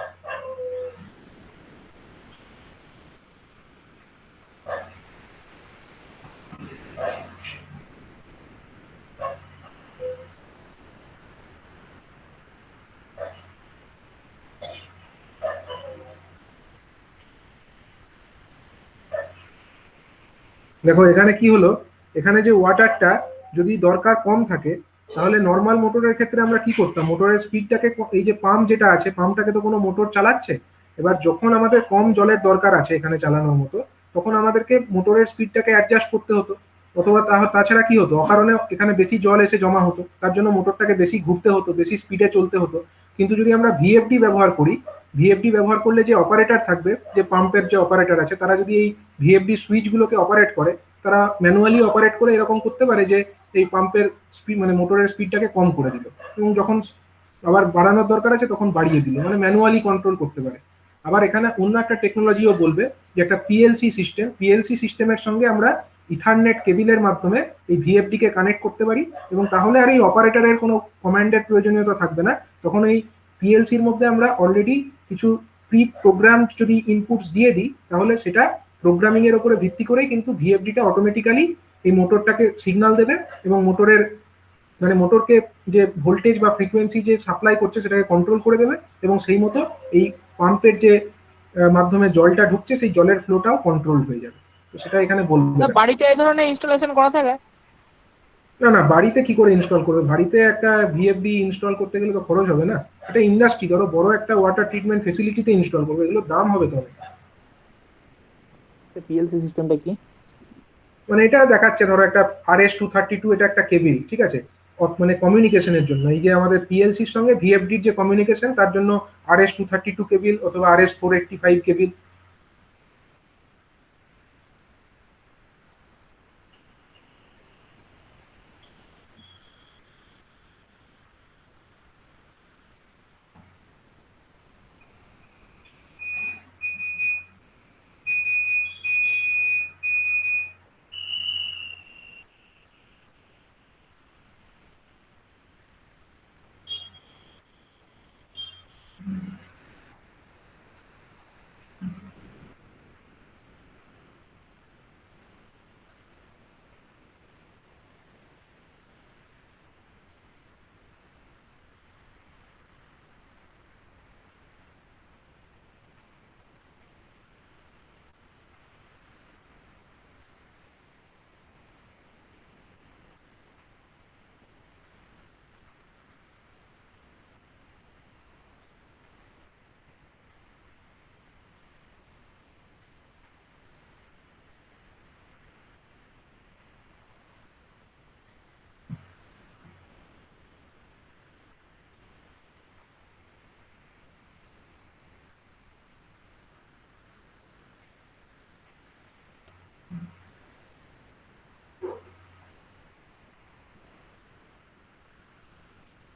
Speaker 1: দেখো এখানে কি হলো, এখানে যে ওয়াটারটা যদি দরকার কম থাকে, তাহলে নর্মাল মোটরের ক্ষেত্রে আমরা কি করতাম, মোটরের স্পিডটাকে, এই যে পাম্প যেটা আছে, পাম্পটাকে তো কোনো মোটর চালাচ্ছে। এবার যখন আমাদের কম জলের দরকার আছে এখানে চালানোর মতো, তখন আমাদেরকে মোটরের স্পিডটাকে অ্যাডজাস্ট করতে হতো, অথবা তাছাড়া কি হতো, অকারণে এখানে বেশি জল এসে জমা হতো, তার জন্য মোটরটাকে বেশি ঘুরতে হতো, বেশি স্পিডে চলতে হতো। কিন্তু যদি আমরা ভিএফডি ব্যবহার করি, ভিএফডি ব্যবহার করলে যে অপারেটর থাকবে, যে পাম্পের যে অপারেটর আছে, তারা যদি এই ভিএফডি সুইচগুলোকে অপারেট করে, তারা ম্যানুয়ালি অপারেট করে এরকম করতে পারে যে এই পাম্পের স্পিড, মানে মোটরের স্পিডটাকে কম করে দিল, এবং যখন আবার বাড়ানোর দরকার আছে তখন বাড়িয়ে দিল, মানে ম্যানুয়ালি কন্ট্রোল করতে পারে। আবার এখানে অন্য একটা টেকনোলজিও বলবে, যে একটা পিএলসি সিস্টেম, পিএলসি সিস্টেমের সঙ্গে আমরা ইথারনেট কেবিলের মাধ্যমে এই ভিএফডি কে কানেক্ট করতে পারি, এবং তাহলে আর এই অপারেটরের কোনো কমান্ডের প্রয়োজনীয়তা থাকবে না। তখন এই পিএলসির মধ্যে আমরা অলরেডি কিছু প্রি প্রোগ্রাম যদি ইনপুটস দিয়ে দিই, তাহলে সেটা প্রোগ্রামিং এর উপরে ভিত্তি করেই কিন্তু ভিএফডিটা অটোমেটিক্যালি এই মোটরটাকে সিগন্যাল দেবে, এবং মোটরের, মানে মোটরকে যে ভোল্টেজ বা ফ্রিকোয়েন্সি যে সাপ্লাই করছে সেটাকে কন্ট্রোল করে দেবে, এবং সেই মতো এই পাম্পের যে মাধ্যমে জলটা ঢুকছে সেই জলের ফ্লোটাও কন্ট্রোল হয়ে যাবে। তো সেটা এখানে বলবে না।
Speaker 3: বাড়িতে এই ধরনের ইনস্টলেশন করা থাকে?
Speaker 1: না না, বাড়িতে কি করে ইনস্টল করবে, বাড়িতে একটা ভিএফডি ইনস্টল করতে গেলে তো খরচ হবে না। এটা ইন্ডাস্ট্রি, ধরো বড় একটা ওয়াটার ট্রিটমেন্ট ফেসিলিটিতে ইনস্টল করবে, এগুলো দাম হবে তবে।
Speaker 2: পিএলসি সিস্টেমটা কি?
Speaker 1: মানে এটা দেখাচ্ছে, ধরো একটা RS-232, এটা একটা কেবিল, ঠিক আছে, মানে কমিউনিকেশনের জন্য, এই যে আমাদের পিএলসির সঙ্গে ভিএফডির যে কমিউনিকেশন, তার জন্য RS-232 কেবিল অথবা RS-485 কেবিল।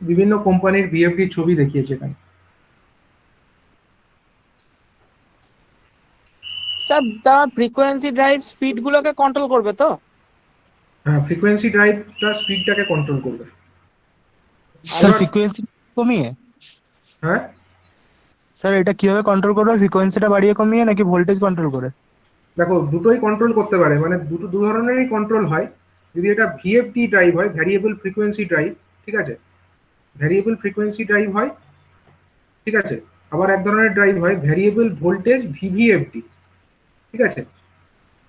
Speaker 1: বিভিন্ন কোম্পানির ভিএফডি ছবি দেখিয়েছে এখানে।
Speaker 3: স্যার তারা ফ্রিকোয়েন্সি ড্রাইভ স্পিড গুলোকে কন্ট্রোল করবে তো?
Speaker 1: হ্যাঁ, ফ্রিকোয়েন্সি ড্রাইভটা স্পিডটাকে কন্ট্রোল করবে।
Speaker 4: স্যার
Speaker 1: এবার
Speaker 4: ফ্রিকোয়েন্সি কমিয়ে,
Speaker 1: হ্যাঁ,
Speaker 4: স্যার এটা কিভাবে কন্ট্রোল করবে? ফ্রিকোয়েন্সিটা বাড়িয়ে কমিয়ে নাকি ভোল্টেজ কন্ট্রোল করে?
Speaker 1: দেখো দুটোই কন্ট্রোল করতে পারে, মানে দু ধরনেরই কন্ট্রোল হয়। যদি এটা ভিএফডি ড্রাইভ হয়, ভ্যারিয়েবল ফ্রিকোয়েন্সি ড্রাইভ, ঠিক আছে, ভ্যারিয়েবল ফ্রিকোয়েন্সি ড্রাইভ হয়, ঠিক আছে। আবার এক ধরনের ড্রাইভ হয় ভ্যারিয়েবল ভোল্টেজ ভিভিএফডি, ঠিক আছে,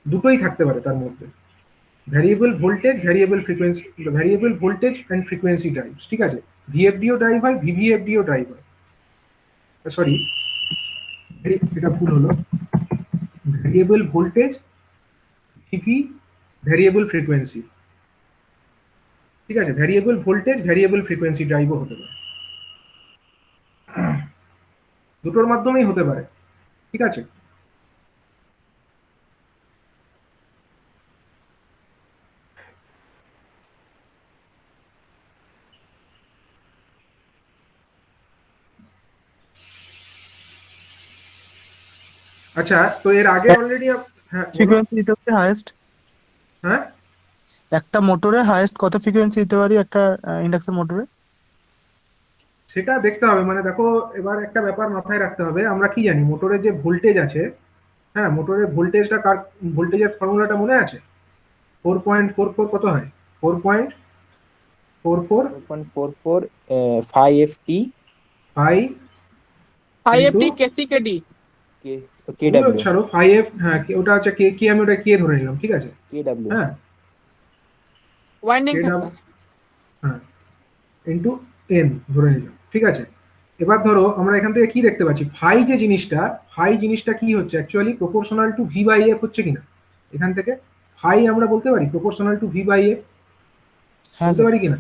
Speaker 1: দুটোই থাকতে পারে তার মধ্যে। Variable voltage, variable frequency, variable voltage and frequency drive, ঠিক আছে। ভিএফডিও ড্রাইভ হয়, ভিভিএফডিও ড্রাইভ হয়। সরি, এটা ভুল হলো, variable voltage VV variable frequency, ঠিক আছে। ভ্যারিয়েবল ভোল্টেজ ভ্যারিয়েবল ফ্রিকোয়েন্সি ড্রাইভও হতে পারে, দুটোর মাধ্যমেই হতে পারে, ঠিক আছে। আচ্ছা, তো এর আগে অলরেডি, হ্যাঁ বলো।
Speaker 4: ফ্রিকোয়েন্সি দিতে পারি হাইয়েস্ট,
Speaker 1: হ্যাঁ,
Speaker 4: একটা মোটরে হাইয়েস্ট কত ফ্রিকোয়েন্সি দিতে পারি একটা ইন্ডাকশন মোটরে?
Speaker 1: সেটা দেখতে হবে। মানে দেখো, এবার একটা ব্যাপার মাথায় রাখতে হবে, আমরা কি জানি মোটরের যে ভোল্টেজ আছে, হ্যাঁ, মোটরের ভোল্টেজটা, কার ভোল্টেজের ফর্মুলাটা মনে আছে? 4.44 কত হয়? 4.44
Speaker 2: 4.44 5FT
Speaker 1: ফাই
Speaker 3: আইএফটি
Speaker 1: ইন্টু,
Speaker 3: কেসি কেডি
Speaker 2: KW
Speaker 1: ছাড়ো, 5F, হ্যাঁ, ওটা হচ্ছে কে, কি আমি ওটা কে ধরে নিলাম, ঠিক আছে,
Speaker 2: KW
Speaker 1: হ্যাঁ,
Speaker 3: ওয়াইন্ডিং
Speaker 1: কে ডাব,
Speaker 3: ফ্যাক্টর।
Speaker 1: হ্যাঁ, ইন্টু এন ধরে নিলাম, ঠিক আছে। এবার ধরো আমরা এখান থেকে কি দেখতে পাচ্ছি, ফাই যে জিনিসটা, ফাই জিনিসটা কি হচ্ছে actually proportional to V by F হচ্ছে কিনা। এখান থেকে ফাই আমরা বলতে পারি proportional to V by F,
Speaker 4: হ্যাঁ
Speaker 1: বলতে
Speaker 4: স্যার।
Speaker 1: পারি কিনা।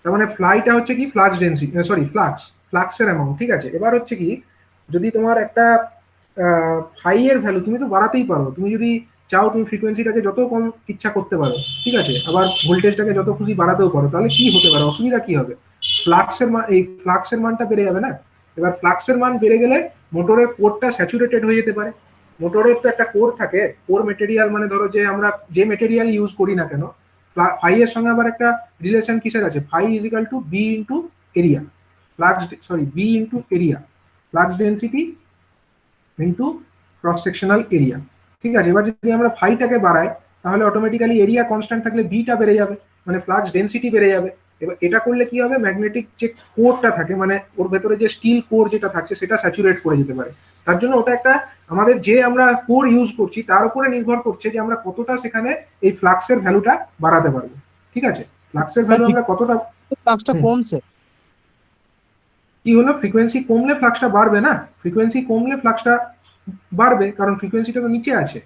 Speaker 1: তার মানে ফ্লাইটা হচ্ছে কি ফ্লাক্স ডেন্সিটি, সরি ফ্লাক্সের অ্যামাউন্ট, ঠিক আছে। এবার হচ্ছে কি, যদি তোমার একটা ফাই এর ভ্যালু তুমি তো বাড়াতেই পারো, তুমি যদি চাও তুমি ফ্রিকোয়েন্সিটাকে যত কম ইচ্ছা করতে পারো, ঠিক আছে, আবার ভোল্টেজটাকে যত খুশি বাড়াতেও পারো, তাহলে কি হতে পারে, অসুবিধা কি হবে? ফ্লাক্সের মান, এই ফ্লাক্সের মানটা বেড়ে যাবে না। এবার ফ্লাক্সের মান বেড়ে গেলে মোটরের কোরটা স্যাচুরেটেড হয়ে যেতে পারে। মোটরের তো একটা কোর থাকে, কোর মেটেরিয়াল, মানে ধরো যে আমরা যে মেটেরিয়াল ইউজ করি না কেন, ফাই এর সঙ্গে আবার একটা রিলেশন কিসের আছে, phi is equal to B into area, flux, sorry, B into area, flux density into cross sectional area, ঠিক আছে। এবার যদি আমরা ফাইটাকে বাড়াই, তাহলে অটোমেটিক্যালি এরিয়া কনস্ট্যান্ট থাকলে বিটা বেড়ে যাবে, মানে ফ্লাক্স ডেন্সিটি বেড়ে যাবে। এবার এটা করলে কি হবে, ম্যাগনেটিক যে কোরটা থাকে, মানে ওর ভেতরে যে স্টিল কোর যেটা থাকছে সেটা স্যাচুরেট করে যেতে পারে। তার জন্য ওটা একটা, আমাদের যে আমরা কোর ইউজ করছি তার উপরে নির্ভর করছে যে আমরা কতটা সেখানে এই ফ্লাক্সের ভ্যালুটা বাড়াতে পারবো, ঠিক আছে। ফ্লাক্সের ভ্যালু আমরা কতটা,
Speaker 4: ফ্লাক্সটা কমছে।
Speaker 1: কি হলো, ফ্রিকোয়েন্সি কমলে ফ্লাক্সটা বাড়বে না, ফ্রিকোয়েন্সি কমলে ফ্লাক্সটা বাড়বে, কারণ ফ্রিকোয়েন্সিটা তো নিচে আছে।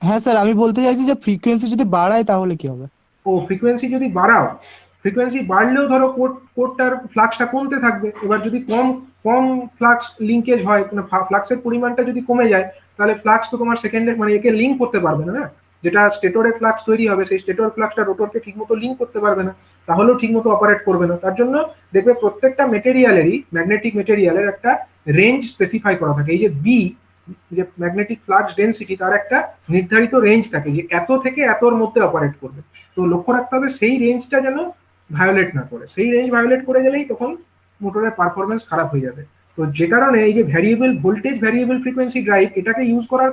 Speaker 4: হ্যাঁ স্যার, আমি বলতে চাইছি যে ফ্রিকোয়েন্সি যদি বাড়ায় তাহলে কি হবে?
Speaker 1: ও, ফ্রিকোয়েন্সি যদি বাড়াও, ফ্রিকোয়েন্সি বাড়লেও ধরো কোডটার ফ্লাক্সটা কমতে থাকবে। এবার যদি কম কম ফ্লাক্স লিঙ্কেজ হয়, মানে ফ্লাক্সের পরিমাণটা যদি কমে যায়, তাহলে ফ্লাক্স তো তোমার সেকেন্ডে, মানে একে লিঙ্ক করতে পারবে না, না। যেটা স্টেটরে ফ্লাক্স তৈরি হবে, সেই স্টেটর ফ্লাক্সটা রোটরকে ঠিকমতো লিঙ্ক করতে পারবে না, তাহলেও ঠিকমতো অপারেট করবে না। তার জন্য দেখবে প্রত্যেকটা মেটেরিয়ালেরই, ম্যাগনেটিক মেটেরিয়ালের একটা রেঞ্জ স্পেসিফাই করা থাকে। এই যে বি, যে ম্যাগনেটিক ফ্লাক্স ডেন্সিটি, তার একটা নির্ধারিত রেঞ্জ থাকে যে এত থেকে এতর মধ্যে অপারেট করবে। তো লক্ষ্য রাখতে হবে সেই রেঞ্জটা যেন ভায়োলেট না করে, সেই রেঞ্জ ভায়োলেট করে গেলেই তখন মোটরের পারফরমেন্স খারাপ হয়ে যাবে। তো যে কারণে এই যে variable voltage variable frequency drive, এটাকে ইউজ করার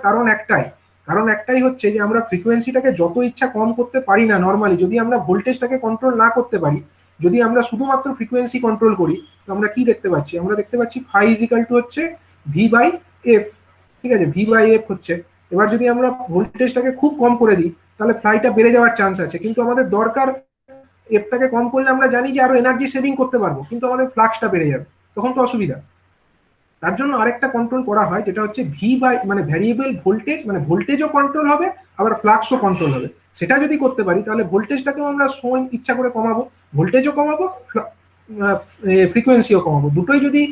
Speaker 1: কারণ একটাই হচ্ছে যে আমরা ফ্রিকোয়েন্সিটাকে যত ইচ্ছা কম করতে পারি না নর্মালি, যদি আমরা ভোল্টেজটাকে কন্ট্রোল না করতে পারি, যদি আমরা শুধুমাত্র ফ্রিকোয়েন্সি কন্ট্রোল করি, তো আমরা কি দেখতে পাচ্ছি, আমরা দেখতে পাচ্ছি ফাই ইজ ইকাল টু হচ্ছে ভি বাই এফ, ঠিক আছে, ভি বাই এফ হচ্ছে। এবার যদি আমরা ভোল্টেজটাকে খুব কম করে দিই, তাহলে ফ্লাইটা বেড়ে যাওয়ার চান্স আছে, কিন্তু আমাদের দরকার এফটাকে কম করলে আমরা জানি যে আরো এনার্জি সেভিং করতে পারবো, কিন্তু আমাদের ফ্লাক্সটা বেড়ে যাবে, তখন তো অসুবিধা। তার জন্য আরেকটা কন্ট্রোল করা হয়, যেটা হচ্ছে ভি বাই, মানে ভ্যারিয়েবল ভোল্টেজ, মানে ভোল্টেজও কন্ট্রোল হবে আবার ফ্লাক্সও কন্ট্রোল হবে। সেটা যদি করতে পারি, তাহলে ভোল্টেজটাকেও আমরা সময় ইচ্ছা করে কমাবো, ভোল্টেজও কমাবো, ফ্রিকোয়েন্সিও কমাবো, দুটোই যদি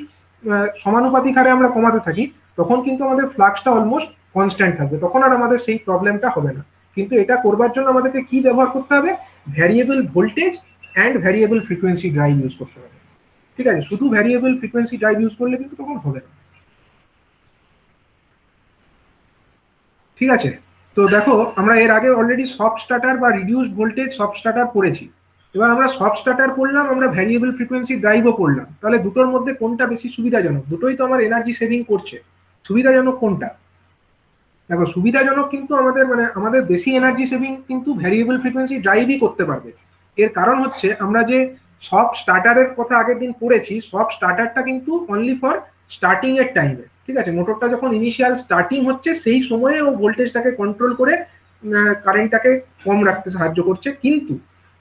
Speaker 1: সমানুপাতিক হারে আমরা কমাতে থাকি, তখন কিন্তু আমাদের ফ্লাক্সটা অলমোস্ট কনস্ট্যান্ট থাকবে, তখন আর আমাদের সেই প্রবলেমটা হবে না। কিন্তু এটা করবার জন্য আমাদেরকে কি ব্যবহার করতে হবে, variable voltage and variable frequency drive use করতে হবে। ঠিক আছে, শুধু ভ্যারিয়েবল ফ্রিকোয়েন্সি ড্রাইভ ইউজ করলে কিন্তু তখন হবে না। ঠিক আছে, তো দেখো আমরা এর আগে অলরেডি সফট স্টার্টার বা রিডিউসড ভোল্টেজ সফট স্টার্টার পড়েছি। এবার আমরা সফট স্টার্টার পড়লাম, আমরা ভ্যারিয়েবল ফ্রিকোয়েন্সি ড্রাইভও পড়লাম। তাহলে দুটোর মধ্যে কোনটা বেশি সুবিধাজনক? দুটোই তো আমার এনার্জি সেভিং করছে। সুবিধাজনক কোনটা? দেখো সুবিধাজনক কিন্তু আমাদের বেশি এনার্জি সেভিং কিন্তু ভ্যারিয়েবল ফ্রিকোয়েন্সি ড্রাইভই করতে পারবে। এর কারণ হচ্ছে আমরা যে সব স্টার্টারের কথা আগের দিন পড়েছি, সব স্টার্টারটা কিন্তু অনলি ফর স্টার্টিং এর টাইমে। ঠিক আছে, মোটরটা যখন ইনিশিয়াল স্টার্টিং হচ্ছে সেই সময়ে ও ভোল্টেজটাকে কন্ট্রোল করে কারেন্টটাকে কম রাখতে সাহায্য করছে। কিন্তু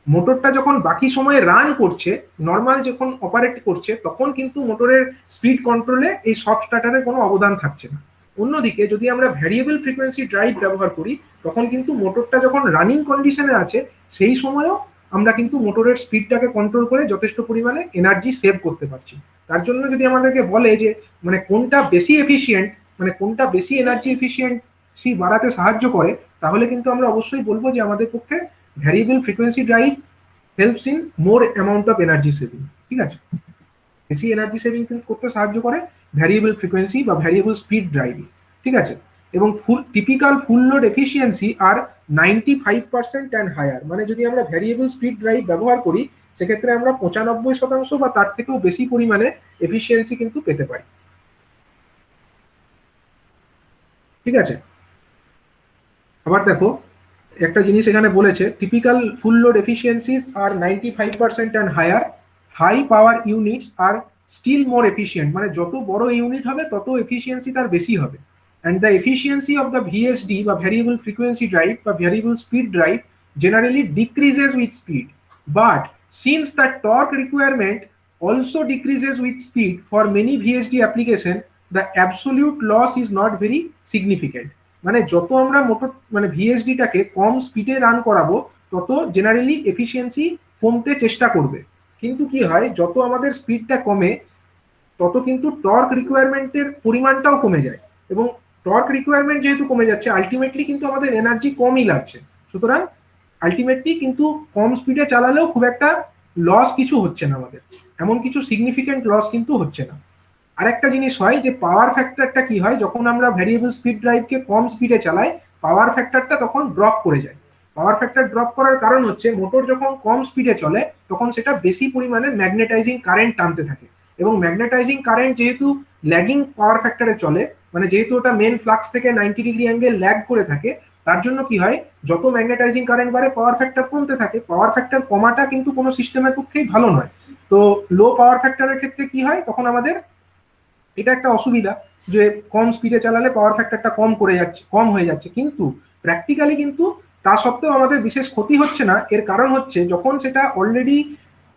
Speaker 1: মোটরটা যখন বাকি সময়ে রান করছে, নর্মাল যখন অপারেট করছে, তখন কিন্তু মোটরের স্পিড কন্ট্রোলে এই সব স্টার্টারের কোনো অবদান থাকছে না। অন্যদিকে যদি আমরা ভ্যারিয়েবল ফ্রিকোয়েন্সি ড্রাইভ ব্যবহার করি, তখন কিন্তু মোটরটা যখন রানিং কন্ডিশনে আছে সেই সময়ও আমরা কিন্তু মোটরের স্পিডটাকে কন্ট্রোল করে যথেষ্ট পরিমাণে এনার্জি সেভ করতে পারছি। তার জন্য যদি আমাদেরকে বলে যে কোনটা বেশি এফিশিয়েন্ট, কোনটা বেশি এনার্জি এফিশিয়েন্সি বাড়াতে সাহায্য করে, তাহলে কিন্তু আমরা অবশ্যই বলবো যে আমাদের পক্ষে variable frequency drive helps in more amount of energy saving. ঠিক আছে, বেশি এনার্জি সেভিং করতে সাহায্য করে ভ্যারিয়েবল ফ্রিকোয়েন্সি বা ভ্যারিয়েবল স্পিড ড্রাইভিং। ঠিক আছে, এবং typical full load efficiency are 95% and higher. যদি আমরা ভ্যারিয়েবল স্পিড ড্রাইভ ব্যবহার করি, সেক্ষেত্রে আমরা 95% বা তার থেকেও বেশি পরিমাণে এফিসিয়েন্সি কিন্তু পেতে পারি। ঠিক আছে, আবার দেখো একটা জিনিস এখানে বলেছে, typical full load efficiencies are 95% and higher, high power units are still more efficient. যত বড় ইউনিট হবে তত এফিসিয়েন্সি তার বেশি হবে। and the efficiency of the VSD বা variable frequency drive বা variable speed drive generally decreases with speed, but since the torque requirement also decreases with speed for many VSD application, the absolute loss is not very significant. যত আমরা motor ভিএসডিটাকে কম স্পিডে run করাবো, তত generally efficiency কমতে চেষ্টা করবে। কিন্তু কি হয়, যত আমাদের স্পিডটা কমে তত কিন্তু টর্ক রিকোয়ারমেন্টের পরিমাণটাও কমে যায়, এবং টর্ক রিকোয়ারমেন্ট যেহেতু কমে যাচ্ছে, আলটিমেটলি কিন্তু আমাদের এনার্জি কমই লাগছে। সুতরাং আলটিমেটলি কিন্তু কম স্পিডে চালালেও খুব একটা লস কিছু হচ্ছে না, আমাদের এমন কিছু সিগনিফিকেন্ট লস কিন্তু হচ্ছে না। আরেকটা জিনিস হয় যে পাওয়ার ফ্যাক্টরটা কি হয়, যখন আমরা ভ্যারিয়েবল স্পিড ড্রাইভকে কম স্পিডে চালাই, পাওয়ার ফ্যাক্টরটা তখন ড্রপ করে যায়। পাওয়ার ফ্যাক্টর ড্রপ করার কারণ হচ্ছে মোটর যখন কম স্পিডে চলে তখন সেটা বেশি পরিমাণে ম্যাগনেটাইজিং কারেন্ট টানতে থাকে, এবং ম্যাগনেটাইজিং কারেন্ট যেহেতু ল্যাগিং পাওয়ার ফ্যাক্টরে চলে, যেহেতু ওটা মেন ফ্লাক্স থেকে 90 ডিগ্রি অ্যাঙ্গেল ল্যাগ করে থাকে, তার জন্য কি হয়, যত ম্যাগনেটাইজিং কারেন্ট বাড়ে পাওয়ার ফ্যাক্টর কমতে থাকে। পাওয়ার ফ্যাক্টর কমাটা কিন্তু কোনো সিস্টেমের পক্ষেই ভালো নয়। তো লো পাওয়ার ফ্যাক্টরের ক্ষেত্রে কি হয়, তখন আমাদের এটা একটা অসুবিধা যে কম স্পিডে চালালে পাওয়ার ফ্যাক্টরটা কম হয়ে যাচ্ছে। কিন্তু প্র্যাকটিক্যালি কিন্তু তা সত্ত্বেও আমাদের বিশেষ ক্ষতি হচ্ছে না। এর কারণ হচ্ছে যখন সেটা অলরেডি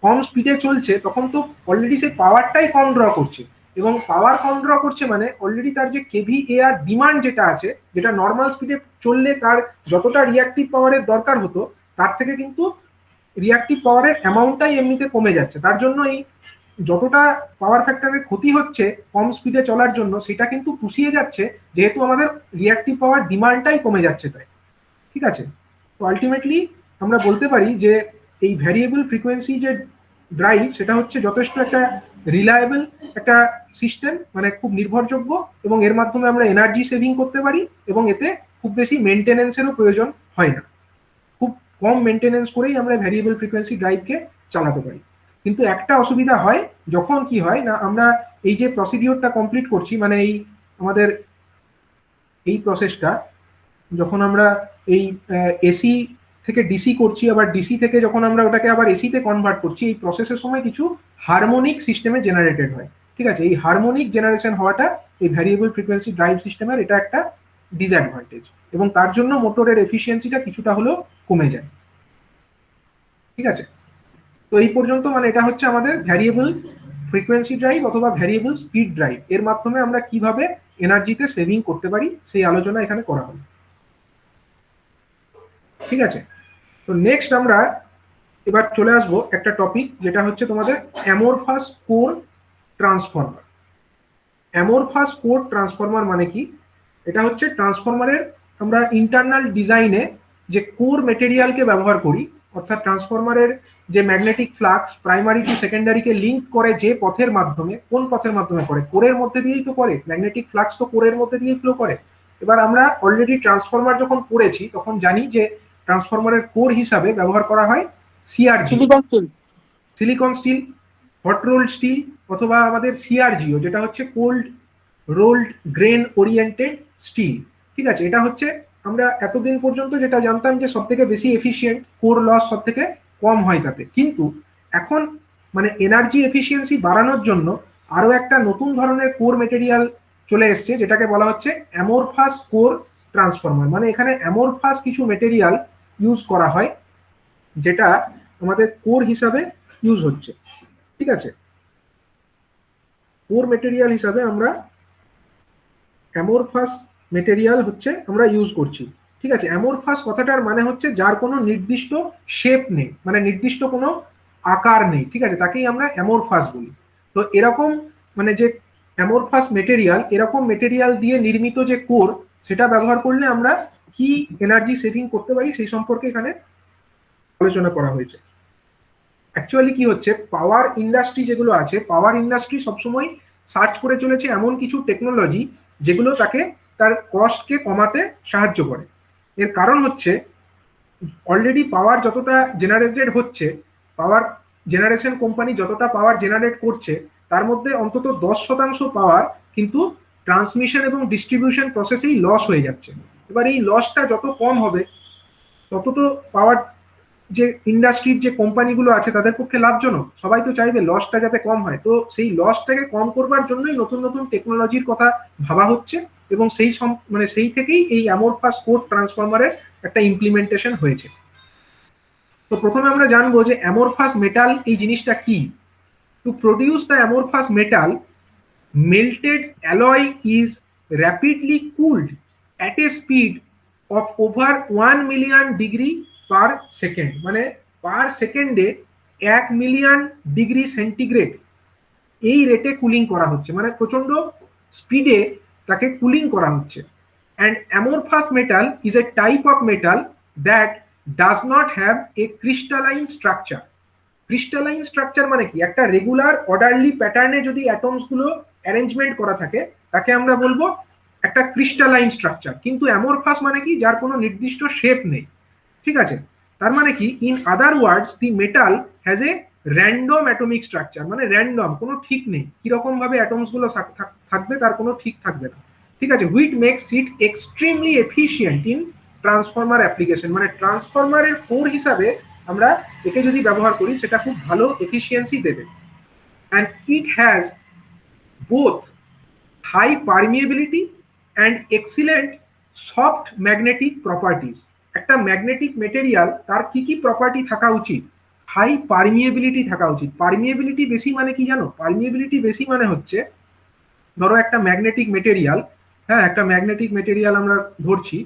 Speaker 1: কম স্পিডে চলছে, তখন তো অলরেডি সেই পাওয়ারটাই কম ড্র করছে, এবং পাওয়ার কম ড্র করছে অলরেডি তার যে কেভিএআর ডিমান্ড যেটা আছে, যেটা নর্মাল স্পিডে চললে তার যতটা রিয়াক্টিভ পাওয়ারের দরকার হতো, তার থেকে কিন্তু রিয়াক্টিভ পাওয়ারের অ্যামাউন্টটাই এমনিতে কমে যাচ্ছে। তার জন্য এই যতটা পাওয়ার ফ্যাক্টরের ক্ষতি হচ্ছে কম স্পিডে চলার জন্য, সেটা কিন্তু পুষিয়ে যাচ্ছে যেহেতু আমাদের রিয়াক্টিভ পাওয়ার ডিমান্ডটাই কমে যাচ্ছে তাই। ঠিক আছে, তো আলটিমেটলি আমরা বলতে পারি যে এই ভ্যারিয়েবল ফ্রিকোয়েন্সি যে ড্রাইভ, সেটা হচ্ছে যথেষ্ট একটা রিলায়েবল একটা সিস্টেম, খুব নির্ভরযোগ্য, এবং এর মাধ্যমে আমরা এনার্জি সেভিং করতে পারি, এবং এতে খুব বেশি মেনটেনেন্সেরও প্রয়োজন হয় না। খুব কম মেনটেনেন্স করেই আমরা ভ্যারিয়েবল ফ্রিকোয়েন্সি ড্রাইভকে চালাতে পারি। কিন্তু একটা অসুবিধা হয়, যখন কি হয় না, আমরা এই যে প্রসিডিওরটা কমপ্লিট করছি, এই আমাদের এই প্রসেসটা যখন আমরা এই এসি থেকে ডিসি করছি, আবার ডিসি থেকে যখন আমরা ওটাকে আবার এসিতে কনভার্ট করছি, এই প্রসেসের সময় কিছু হারমোনিক সিস্টেমে জেনারেটেড হয়। ঠিক আছে, এই হারমোনিক জেনারেশন হওয়াটা এই ভ্যারিয়েবল ফ্রিকোয়েন্সি ড্রাইভ সিস্টেমের এটা একটা ডিসঅ্যাডভান্টেজ, এবং তার জন্য মোটরের এফিসিয়েন্সিটা কিছুটা হলেও কমে যায়। ঠিক আছে, তো এই পর্যন্ত এটা হচ্ছে আমাদের ভ্যারিয়েবল ফ্রিকোয়েন্সি ড্রাইভ অথবা ভ্যারিয়েবল স্পিড ড্রাইভ, এর মাধ্যমে আমরা কিভাবে এনার্জিতে সেভিং করতে পারি সেই আলোচনা এখানে করা হলো। ঠিক আছে, তো নেক্সট আমরা এবার চলে আসবো একটা টপিক, যেটা হচ্ছে তোমাদের amorphous core transformer. Amorphous core transformer মানে কি? এটা হচ্ছে ট্রান্সফরমারের আমরা ইন্টারনাল ডিজাইনে যে কোর মেটেরিয়ালকে ব্যবহার করি, অর্থাৎ ট্রান্সফরমারের যে ম্যাগনেটিক ফ্লাক্স প্রাইমারি টু সেকেন্ডারিকে লিঙ্ক করে যে পথের মাধ্যমে, কোন পথের মাধ্যমে করে? কোরের মধ্যে দিয়েই তো করে, ম্যাগনেটিক ফ্লাক্স তো কোরের মধ্যে দিয়েই ফ্লো করে। এবার আমরা অলরেডি ট্রান্সফরমার যখন পড়েছি তখন জানি যে ট্রান্সফরমারের কোর হিসাবে ব্যবহার করা হয় CRG,
Speaker 3: silicon steel.
Speaker 1: Silicon steel, hot rolled steel, অথবা আমাদের সিআরজিও, যেটা হচ্ছে cold rolled grain oriented steel. ঠিক আছে, এটা হচ্ছে আমরা এতদিন পর্যন্ত যেটা জানতাম যে সব থেকে বেশি এফিসিয়েন্ট, কোর লস সব থেকে কম হয় তাতে। কিন্তু এখন মানে এনার্জি এফিসিয়েন্সি বাড়ানোর জন্য আরো একটা নতুন ধরনের কোর মেটেরিয়াল চলে এসছে, যেটাকে বলা হচ্ছে অ্যামোরফাস কোর ট্রান্সফরমার। মানে এখানে অ্যামোরফাস কিছু মেটেরিয়াল ইউজ করা হয় যেটা আমাদের কোর হিসাবে ইউজ হচ্ছে। ঠিক আছে, কোর মেটেরিয়াল হিসাবে আমরা অ্যামোরফাস মেটেরিয়াল হচ্ছে আমরা ইউজ করছি। ঠিক আছে, অ্যামোরফাস কথাটার মানে হচ্ছে যার কোনো নির্দিষ্ট শেপ নেই, মানে নির্দিষ্ট কোনো আকার নেই। ঠিক আছে, তাকেই আমরা অ্যামোরফাস বলি। তো এরকম মানে যে অ্যামোরফাস মেটেরিয়াল, এরকম মেটেরিয়াল দিয়ে নির্মিত যে কোর, সেটা ব্যবহার করলে আমরা কি এনার্জি সেভিং করতে পারি সেই সম্পর্কে এখানে আলোচনা করা হয়েছে। অ্যাকচুয়ালি কি হচ্ছে, পাওয়ার ইন্ডাস্ট্রি যেগুলো আছে, পাওয়ার ইন্ডাস্ট্রি সবসময় সার্চ করে চলেছে এমন কিছু টেকনোলজি যেগুলো তাকে তার কস্টকে কমাতে সাহায্য করে। এর কারণ হচ্ছে অলরেডি পাওয়ার যতটা জেনারেটেড হচ্ছে, পাওয়ার জেনারেশন কোম্পানি যতটা পাওয়ার জেনারেট করছে, তার মধ্যে অন্তত 10% পাওয়ার কিন্তু ট্রান্সমিশন এবং ডিস্ট্রিবিউশন প্রসেসেই লস হয়ে যাচ্ছে। এবার এই লসটা যত কম হবে তত তো পাওয়ার যে ইন্ডাস্ট্রির যে কোম্পানিগুলো আছে তাদের পক্ষে লাভজনক। সবাই তো চাইবে লসটা যাতে কম হয়, তো সেই লসটাকে কম করবার জন্যই নতুন নতুন টেকনোলজির কথা ভাবা হচ্ছে, এবং মানে সেই থেকেই এই অ্যামোরফাস কোর ট্রান্সফরমারের একটা ইমপ্লিমেন্টেশন হয়েছে। তো প্রথমে আমরা জানবো যে অ্যামোরফাস মেটাল এই জিনিসটা কি। To produce the amorphous metal, melted alloy is rapidly cooled at a speed of over 1 million degree per second। মানে পার সেকেন্ডে 1 মিলিয়ন ডিগ্রি সেন্টিগ্রেড এই রেটে কুলিং করা হচ্ছে, মানে প্রচন্ড স্পিডে তাকে কুলিং করা হচ্ছে। And amorphous metal is a type of metal that does not have a crystalline structure. Crystalline structure মানে কি, একটা রেগুলার অর্ডারলি প্যাটার্নে যদি অ্যাটমস গুলো অ্যারেঞ্জমেন্ট করা থাকে তাকে আমরা বলবো একটা ক্রিস্টালাইন স্ট্রাকচার। কিন্তু অ্যামোরফাস মানে কি, যার কোনো নির্দিষ্ট শেপ নেই। ঠিক আছে, তার মানে কি, in other words the metal has a random atomic structure. মানে র্যান্ডম, কোনো ঠিক নেই কিরকম ভাবে অ্যাটমস গুলো থাকবে, তার কোনো ঠিক থাকবে না। ঠিক আছে, which makes it extremely efficient in transformer application. মানে ট্রান্সফরমারের কোর হিসাবে আমরা একে যদি ব্যবহার করি সেটা খুব ভালো এফিসিয়েন্সি দেবে। And it has both high permeability and excellent soft magnetic properties. একটা ম্যাগনেটিক মেটেরিয়াল তার কি কি প্রপার্টি থাকা উচিত? হাই পারমিয়েবিলিটি থাকা উচিত। পারমিয়েবিলিটি বেশি মানে কি জানো? পারমিয়েবিলিটি বেশি মানে হচ্ছে, ধরো একটা ম্যাগনেটিক মেটেরিয়াল, হ্যাঁ একটা ম্যাগনেটিক মেটেরিয়াল আমরা ধরছি।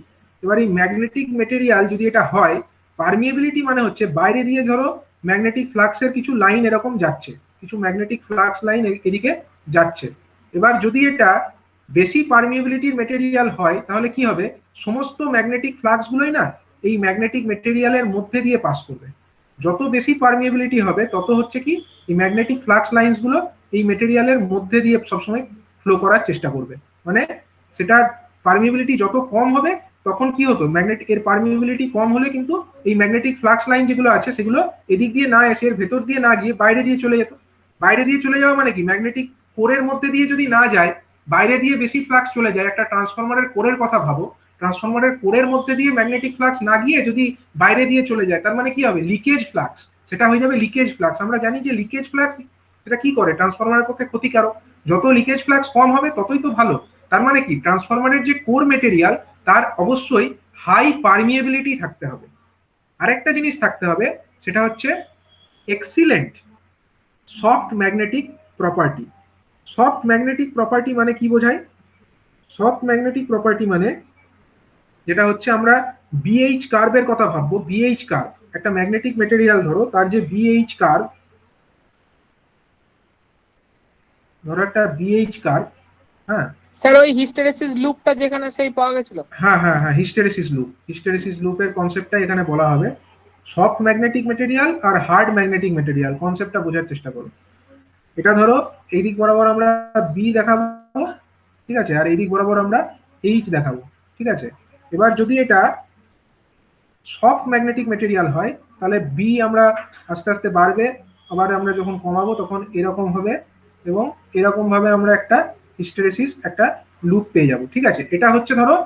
Speaker 1: এবার এই ম্যাগনেটিক মেটেরিয়াল যদি এটা হয়, পারমিয়েবিলিটি মানে হচ্ছে বাইরে দিয়ে ধরো ম্যাগনেটিক ফ্লাক্সের কিছু লাইন এরকম যাচ্ছে, কিছু ম্যাগনেটিক ফ্লাক্স লাইন এদিকে যাচ্ছে। এবার যদি এটা বেশি পারমিয়েবিলিটির মেটেরিয়াল হয় তাহলে কি হবে, সমস্ত ম্যাগনেটিক ফ্লাক্স গুলোই না এই ম্যাগনেটিক মেটেরিয়ালের মধ্যে দিয়ে পাস করবে। যত বেশি পারমিয়েবিলিটি হবে তত হচ্ছে কি এই ম্যাগনেটিক ফ্লাক্স লাইন্স গুলো এই মেটেরিয়ালের মধ্যে দিয়ে সবসময় ফ্লো করার চেষ্টা করবে। মানে সেটা পারমিয়েবিলিটি যত কম হবে তখন কি হতো, এর পারমিয়েবিলিটি কম হলে কিন্তু এই ম্যাগনেটিক ফ্লাক্স লাইন যেগুলো আছে সেগুলো এদিক দিয়ে না এসে এর ভেতর দিয়ে না গিয়ে বাইরে দিয়ে চলে যেত। বাইরে দিয়ে চলে যাওয়া মানে কি, ম্যাগনেটিক কোরের মধ্যে দিয়ে যদি না যায়, বাইরে দিয়ে বেশি ফ্লাক্স চলে যায়। একটা ট্রান্সফরমারের কোরের কথা ভাবো, ট্রান্সফরমারের কোরের মধ্যে দিয়ে ম্যাগনেটিক ফ্লাক্স না গিয়ে যদি বাইরে দিয়ে চলে যায়, তার মানে কি হবে, লিকেজ ফ্লাক্স। সেটা হয়ে যাবে লিকেজ ফ্লাক্স। আমরা জানি যে লিকেজ ফ্লাক্স সেটা কি করে, ট্রান্সফরমারের পক্ষে ক্ষতিকারক। যত লিকেজ ফ্লাক্স কম হবে ততই তো ভালো। তার মানে কি, ট্রান্সফরমারের যে কোর মেটেরিয়াল তার অবশ্যই হাই পারমিয়েবিলিটি থাকতে হবে। আরেকটা জিনিস থাকতে হবে, সেটা হচ্ছে excellent soft magnetic property. Soft magnetic property মানে কি বোঝায়? সফট ম্যাগনেটিক প্রপার্টি মানে যেটা হচ্ছে, আমরা বিএইচ কার্ভের কথা ভাববো। বিএইচ কার্ভ, একটা ম্যাগনেটিক মেটেরিয়াল ধরো, তার যে বিএইচ কার্ভ, ধরো একটা বিএইচ কার্ভ, হ্যাঁ
Speaker 3: স্যার ওই হিস্টেরেসিস লুপটা যেখানে সেই পাওয়া গেছিল।
Speaker 1: হ্যাঁ হিস্টেরেসিস লুপ। হিস্টেরেসিস লুপের কনসেপ্টটা এখানে বলা হবে। সফট ম্যাগনেটিক মেটেরিয়াল আর হার্ড ম্যাগনেটিক মেটেরিয়াল কনসেপ্টটা বোঝার চেষ্টা করো। এটা ধরো এই দিক বরাবর আমরা বি দেখাবো, ঠিক আছে, আর এই দিক বরাবর আমরা এইচ দেখাবো, ঠিক আছে। এবার যদি এটা সফট ম্যাগনেটিক মেটেরিয়াল হয় তাহলে বি আমরা আস্তে আস্তে বাড়বে, আবার আমরা যখন কমাবো তখন এরকম হবে, এবং এরকম ভাবে আমরা একটা হিস্টেরেসিস একটা লুপ পেয়ে যাব, ঠিক আছে। এটা হচ্ছে ধরো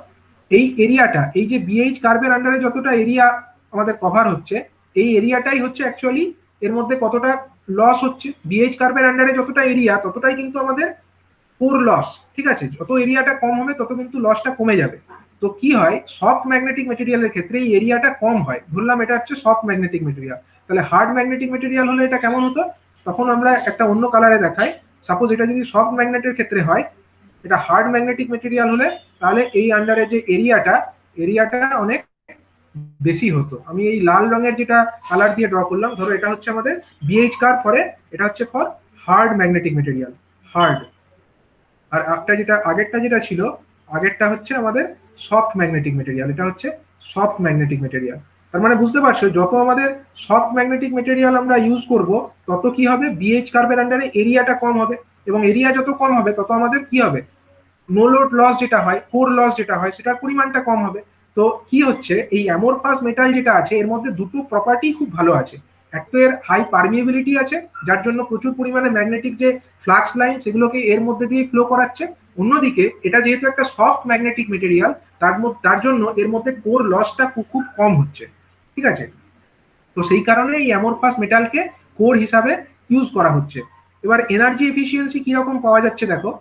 Speaker 1: এই এরিয়াটা, এই যে বিএইচ কার্ভের আন্ডারে যতটা এরিয়া আমাদের কভার হচ্ছে, এই এরিয়াটাই হচ্ছে অ্যাকচুয়ালি এর মধ্যে কতটা লস হচ্ছে। বিএইচ কার্ভের আন্ডারে যতটা এরিয়া ততটাই কিন্তু আমাদের কোর লস, ঠিক আছে। যত এরিয়াটা কম হবে তত কিন্তু লসটা কমে যাবে। তো কি হয়, সফট ম্যাগনেটিক মেটেরিয়ালের ক্ষেত্রে এই এরিয়াটা কম হয়, ধরলাম এটা হচ্ছে সফট ম্যাগনেটিক মেটেরিয়াল। তাহলে হার্ড ম্যাগনেটিক মেটেরিয়াল হলে এটা কেমন হতো, তখন আমরা একটা অন্য কালারে দেখাই। সাপোজ এটা যদি সফট ম্যাগনেটের ক্ষেত্রে হয়, এটা হার্ড ম্যাগনেটিক মেটেরিয়াল হলে তাহলে এই আন্ডারে যে এরিয়াটা অনেক বেশি হতো। আমি এই লাল রঙের যেটা কালার দিয়ে ড্র করলাম, ধরো এটা হচ্ছে আমাদের বিএইচ কার্ভ ফরে, এটা হচ্ছে for hard magnetic material, hard. আর আগেরটা যেটা ছিল, আগেরটা হচ্ছে আমাদের সফট ম্যাগনেটিক মেটেরিয়াল, এটা হচ্ছে সফট ম্যাগনেটিক মেটেরিয়াল। তার মানে বুঝতে পারছো, যত আমাদের সফট ম্যাগনেটিক মেটেরিয়াল আমরা ইউজ করব তত কি হবে, বিএইচ কার্ভের আন্ডারে এরিয়াটা কম হবে, এবং এরিয়া যত কম হবে তত আমাদের কি হবে, নো লোড লস যেটা হয়, কোর লস যেটা হয়, সেটার পরিমাণটা কম হবে। তো কি হচ্ছে, এই অ্যামোরফাস মেটাল যেটা আছে এর মধ্যে দুটো প্রপার্টি খুব ভালো আছে। এক তো এর হাই পারমিয়েবিলিটি আছে, যার জন্য প্রচুর পরিমাণে ম্যাগনেটিক যে ফ্লাক্স লাইন সেগুলোকে এর মধ্যে দিয়ে ফ্লো করাচ্ছে। অন্যদিকে এটা যেহেতু একটা সফট ম্যাগনেটিক মেটেরিয়াল, তার জন্য এর মধ্যে কোর লসটা খুব কম হচ্ছে, ঠিক আছে। তো সেই কারণে এই অ্যামোরফাস মেটালকে কোর হিসাবে ইউজ করা হচ্ছে। এবার এনার্জি এফিসিয়েন্সি কিরকম পাওয়া যাচ্ছে দেখো।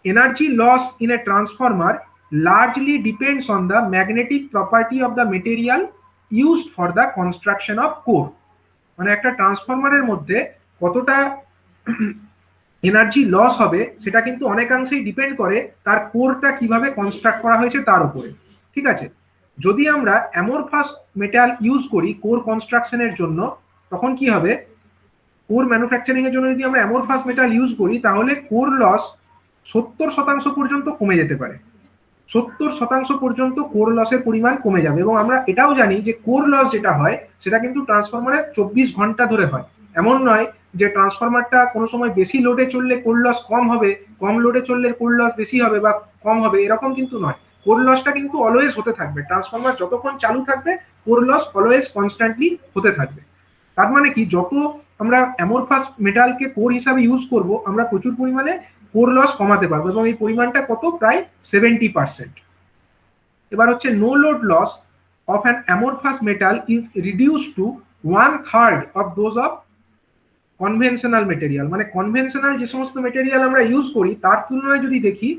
Speaker 1: Energy loss in a transformer largely depends on the magnetic property of the material used for the construction of core. মানে একটা ট্রান্সফরমারের মধ্যে কতটা এনার্জি লস হবে সেটা কিন্তু অনেকাংশেই ডিপেন্ড করে তার কোরটা কিভাবে কনস্ট্রাক্ট করা হয়েছে তার উপরে, ঠিক আছে। যদি আমরা অ্যামোরফাস মেটাল ইউজ করি কোর কনস্ট্রাকশনের জন্য, তখন কি হবে, কোর ম্যানুফ্যাকচারিং এর জন্য যদি আমরা অ্যামোরফাস মেটাল ইউজ করি তাহলে কোর লস 70% পর্যন্ত কমে যেতে পারে। 70% পর্যন্ত কোর লসের পরিমাণ কমে যাবে। এবং আমরা এটাও জানি যে কোর লস যেটা হয় সেটা কিন্তু ট্রান্সফরমারে 24 ঘন্টা ধরে হয়। এমন নয় যে ট্রান্সফরমারটা কোনো সময় বেশি লোডে চললে কোর লস কম হবে, কম লোডে চললে কোর লস বেশি হবে বা কম হবে, এরকম কিন্তু নয়। কোর লসটা কিন্তু অলওয়েজ হতে থাকবে, ট্রান্সফরমার যতক্ষণ চালু থাকবে কোর লস অলওয়েজ কনস্ট্যান্টলি হতে থাকবে। তার মানে কি, যত আমরা অ্যামোরফাস মেটালকে কোর হিসাবে ইউজ করব আমরা প্রচুর পরিমাণে কোর লস কমাতে পারবো, এবং এই পরিমাণটা কত, প্রায় 70%। এবার হচ্ছে no load loss of an amorphous metal is reduce to 1/3 of those of conventional material. মানে কনভেনশনাল যে সমস্ত মেটেরিয়াল আমরা ইউজ করি তার তুলনায় যদি দেখি,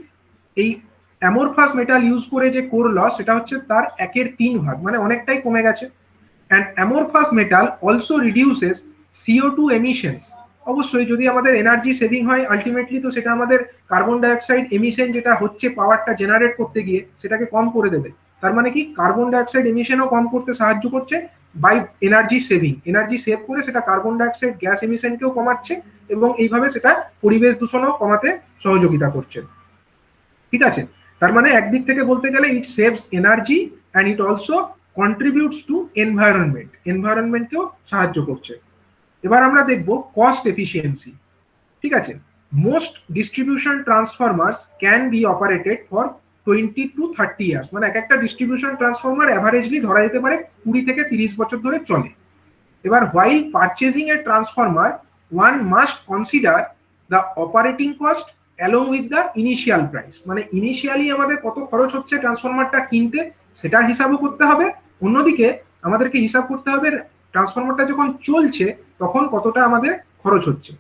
Speaker 1: এই অ্যামোরফাস মেটাল ইউজ করে যে কোর লস সেটা হচ্ছে তার 1/3, মানে অনেকটাই কমে গেছে। And amorphous metal also reduces CO2 emissions. অবশ্যই যদি আমাদের এনার্জি সেভিং হয় আলটিমেটলি, তো সেটা আমাদের কার্বন ডাইঅক্সাইড এমিশন যেটা হচ্ছে পাওয়ারটা জেনারেট করতে গিয়ে সেটাকে কম করে দেবে। তার মানে কি, কার্বন ডাইঅক্সাইড এমিশনও কম করতে সাহায্য করছে by energy saving. Energy save করে সেটা কার্বন ডাইঅক্সাইড গ্যাস এমিশনকেও কমাচ্ছে, এবং এইভাবে সেটা পরিবেশ দূষণও কমাতে সহযোগিতা করছে, ঠিক আছে। তার মানে একদিক থেকে বলতে গেলে it saves energy and it also contributes to এনভায়রনমেন্টকেও সাহায্য করছে। এবার আমরা দেখব কস্ট এফিসিয়েন্সি, ঠিক আছে। Most distribution transformers can be operated for 20 to 30 years. মানে একটা ডিস্ট্রিবিউশন ট্রান্সফরমার অ্যাভারেজলি ধরা যেতে পারে 20 থেকে 30 বছর ধরে চলে। এবার while purchasing A transformer one must consider the operating cost along with the initial price. মানে ইনিশিয়ালি আমাদের কত খরচ হচ্ছে ট্রান্সফরমারটা কিনতে সেটার হিসাবও করতে হবে, অন্যদিকে আমাদেরকে হিসাব করতে হবে ট্রান্সফরমারটা যখন চলছে তখন কতটা আমাদের খরচ হচ্ছে।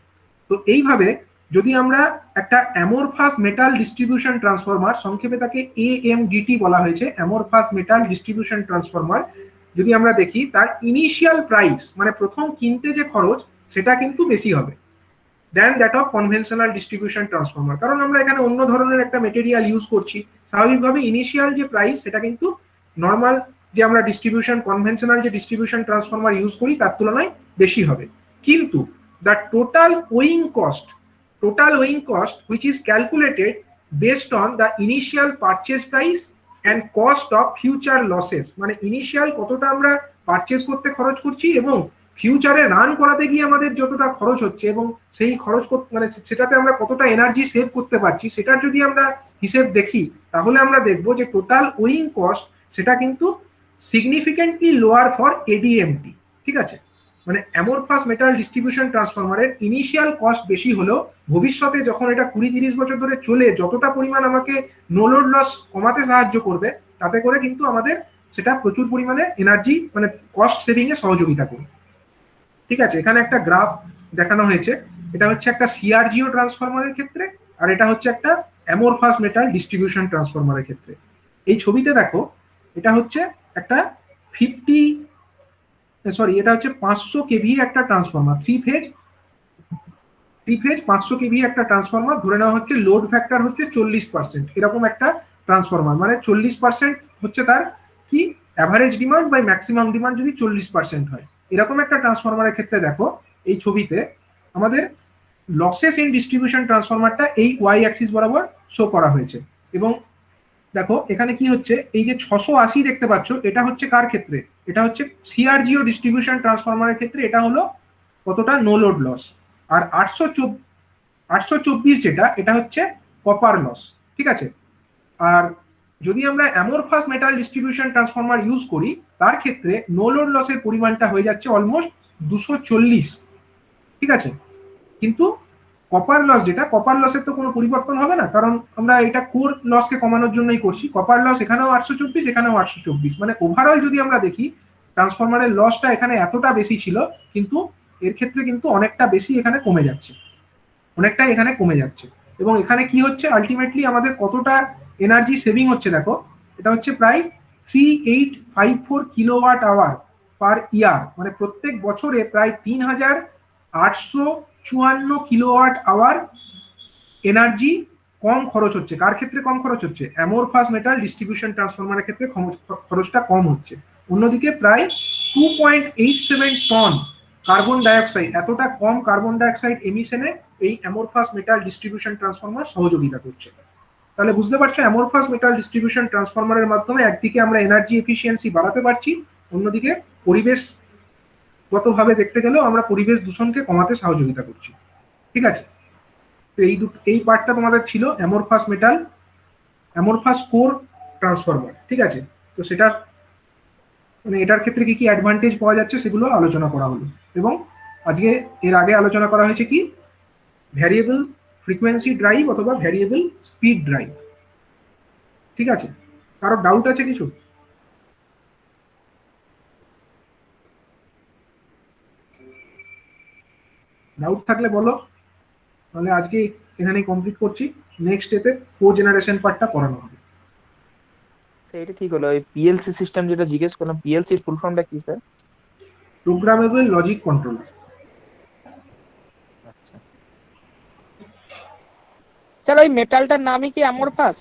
Speaker 1: তো এইভাবে যদি আমরা একটা অ্যামোরফাস মেটাল ডিস্ট্রিবিউশন ট্রান্সফরমার, সংক্ষেপে তাকে AMDT বলা হয়েছে, অ্যামোরফাস মেটাল ডিস্ট্রিবিউশন ট্রান্সফরমার, যদি আমরা দেখি তার ইনিশিয়াল প্রাইস মানে প্রথম কিনতে যে খরচ সেটা কিন্তু বেশি হবে then that of conventional distribution transformer. কারণ আমরা এখানে অন্য ধরনের একটা মেটেরিয়াল ইউজ করছি, স্বাভাবিকভাবে ইনিশিয়াল যে প্রাইস সেটা কিন্তু নর্মাল যে আমরা কনভেনশনাল যে ডিস্ট্রিবিউশন ট্রান্সফরমার ইউজ করি তার তুলনায় বেশি হবে। কিন্তু the total owing cost which is calculated based on the initial purchase price and cost of future losses, মানে ইনিশিয়াল কতটা আমরা পারচেজ করতে খরচ করছি এবং ফিউচারে রান করাতে গিয়ে আমাদের যতটা খরচ হচ্ছে এবং সেই খরচ মানে সেটাতে আমরা কতটা এনার্জি সেভ করতে পারছি, সেটার যদি আমরা হিসেব দেখি তাহলে আমরা দেখবো যে টোটাল উইং কস্ট সেটা কিন্তু সিগনিফিকেন্টলি লোয়ার ফর এডিএমটি। ঠিক আছে, মানে অ্যামরফাস মেটাল ডিস্ট্রিবিউশন ট্রান্সফরমারের ইনিশিয়াল কস্ট বেশি হলেও ভবিষ্যতে যখন এটা 20-30 বছর ধরে চলে যতটা পরিমাণ আমাকে নো লোড লস কমাতে সাহায্য করবে, তাতে করে কিন্তু আমাদের সেটা প্রচুর পরিমাণে এনার্জি মানে কস্ট সেভিং এ সহযোগিতা করবে। ঠিক আছে, এখানে একটা গ্রাফ দেখানো হয়েছে, এটা হচ্ছে একটা সিআরজিও ট্রান্সফরমারের ক্ষেত্রে আর এটা হচ্ছে একটা অ্যামরফাস মেটাল ডিস্ট্রিবিউশন ট্রান্সফরমারের ক্ষেত্রে। এই ছবিতে দেখো এটা হচ্ছে একটা 500 কেভি একটা ট্রান্সফরমার, থ্রি ফেজ 500 কেভি একটা ট্রান্সফরমার, ধরে নেওয়া হচ্ছে লোড ফ্যাক্টর হচ্ছে 40%, এরকম একটা ট্রান্সফরমার, মানে 40% হচ্ছে তার কি average demand by maximum demand যদি 40% হয়, এরকম একটা ট্রান্সফরমারের ক্ষেত্রে দেখো এই ছবিতে আমাদের লসেস ইন ডিস্ট্রিবিউশন ট্রান্সফরমারটা এই ওয়াই অ্যাক্সিস বরাবর শো করা হয়েছে। এবং দেখো এখানে কি হচ্ছে, এই যে 680 দেখতে পাচ্ছ এটা হচ্ছে কার ক্ষেত্রে, এটা হচ্ছে সিআরজিও ডিস্ট্রিবিউশন ট্রান্সফরমারের ক্ষেত্রে এটা হলো কতটা নো লোড লস, আর 824 যেটা এটা হচ্ছে কপার লস। ঠিক আছে, আর যদি আমরা amorphous metal distribution transformer use করি তার ক্ষেত্রে নো লোড লসের পরিমাণটা হয়ে যাচ্ছে অলমোস্ট 240। ঠিক আছে, কিন্তু কপার লস যেটা, কপার লসের তো কোনো পরিবর্তন হবে না, কারণ আমরা এটা কোর লসকে কমানোর জন্যই করছি। কপার লস এখানেও 824, এখানেও 824, মানে ওভারঅল যদি আমরা দেখি ট্রান্সফরমারের লসটা এখানে এতটা বেশি ছিল, কিন্তু এর ক্ষেত্রে কিন্তু অনেকটা বেশি এখানে কমে যাচ্ছে, অনেকটাই এখানে কমে যাচ্ছে। এবং এখানে কি হচ্ছে আলটিমেটলি আমাদের কতটা এনার্জি সেভিং হচ্ছে দেখো, এটা হচ্ছে প্রায় 3854 কিলোওয়াট আওয়ার পার ইয়ার, মানে প্রত্যেক বছরে প্রায় 3854 কিলোওয়াট আওয়ার এনার্জি কম খরচ হচ্ছে। কার ক্ষেত্রে কম খরচ হচ্ছে? অ্যামরফাস মেটাল ডিস্ট্রিবিউশন ট্রান্সফরমারের ক্ষেত্রে খরচটা কম হচ্ছে। অন্যদিকে প্রায় 2.87 টন কার্বন ডাইঅক্সাইড, এতটা কম কার্বন ডাইঅক্সাইড এমিশনে এই অ্যামরফাস মেটাল ডিস্ট্রিবিউশন ট্রান্সফরমার সহযোগিতা করছে। তাহলে বুঝতে পারছো অ্যামরফাস মেটাল ডিস্ট্রিবিউশন ট্রান্সফরমারের মাধ্যমে একদিকে আমরা এনার্জি এফিসিয়েন্সি বাড়াতে পারছি, অন্যদিকে পরিবেশগতভাবে দেখতে গেলেও আমরা পরিবেশ দূষণকে কমাতে সহযোগিতা করছি। ঠিক আছে, তো এই পার্টটা তোমাদের ছিল অ্যামরফাস কোর ট্রান্সফরমার। ঠিক আছে, তো সেটা মানে এটার ক্ষেত্রে কি কি অ্যাডভান্টেজ পাওয়া যাচ্ছে সেগুলো আলোচনা করা হলো। এবং আজকে এর আগে আলোচনা করা হয়েছে কি ভ্যারিয়েবল ফ্রিকোয়েন্সি ড্রাইভ অথবা ভ্যারিয়েবল স্পিড ড্রাইভ। ঠিক আছে, কারো ডাউট আছে কিছু? ডাউট থাকলে বলো, তাহলে আজকে এখানেই কমপ্লিট করছি। নেক্সট ডেতে কো জেনারেশন পার্টটা করানো হবে।
Speaker 2: এটা ঠিক হলো। ওই পিএলসি সিস্টেম যেটা জিজ্ঞেস করলাম, পিএলসি ফুল ফর্মটা কি sir?
Speaker 1: Programmable logic controller.
Speaker 3: Sir ওই মেটালটার নামই কি অ্যামরফাস?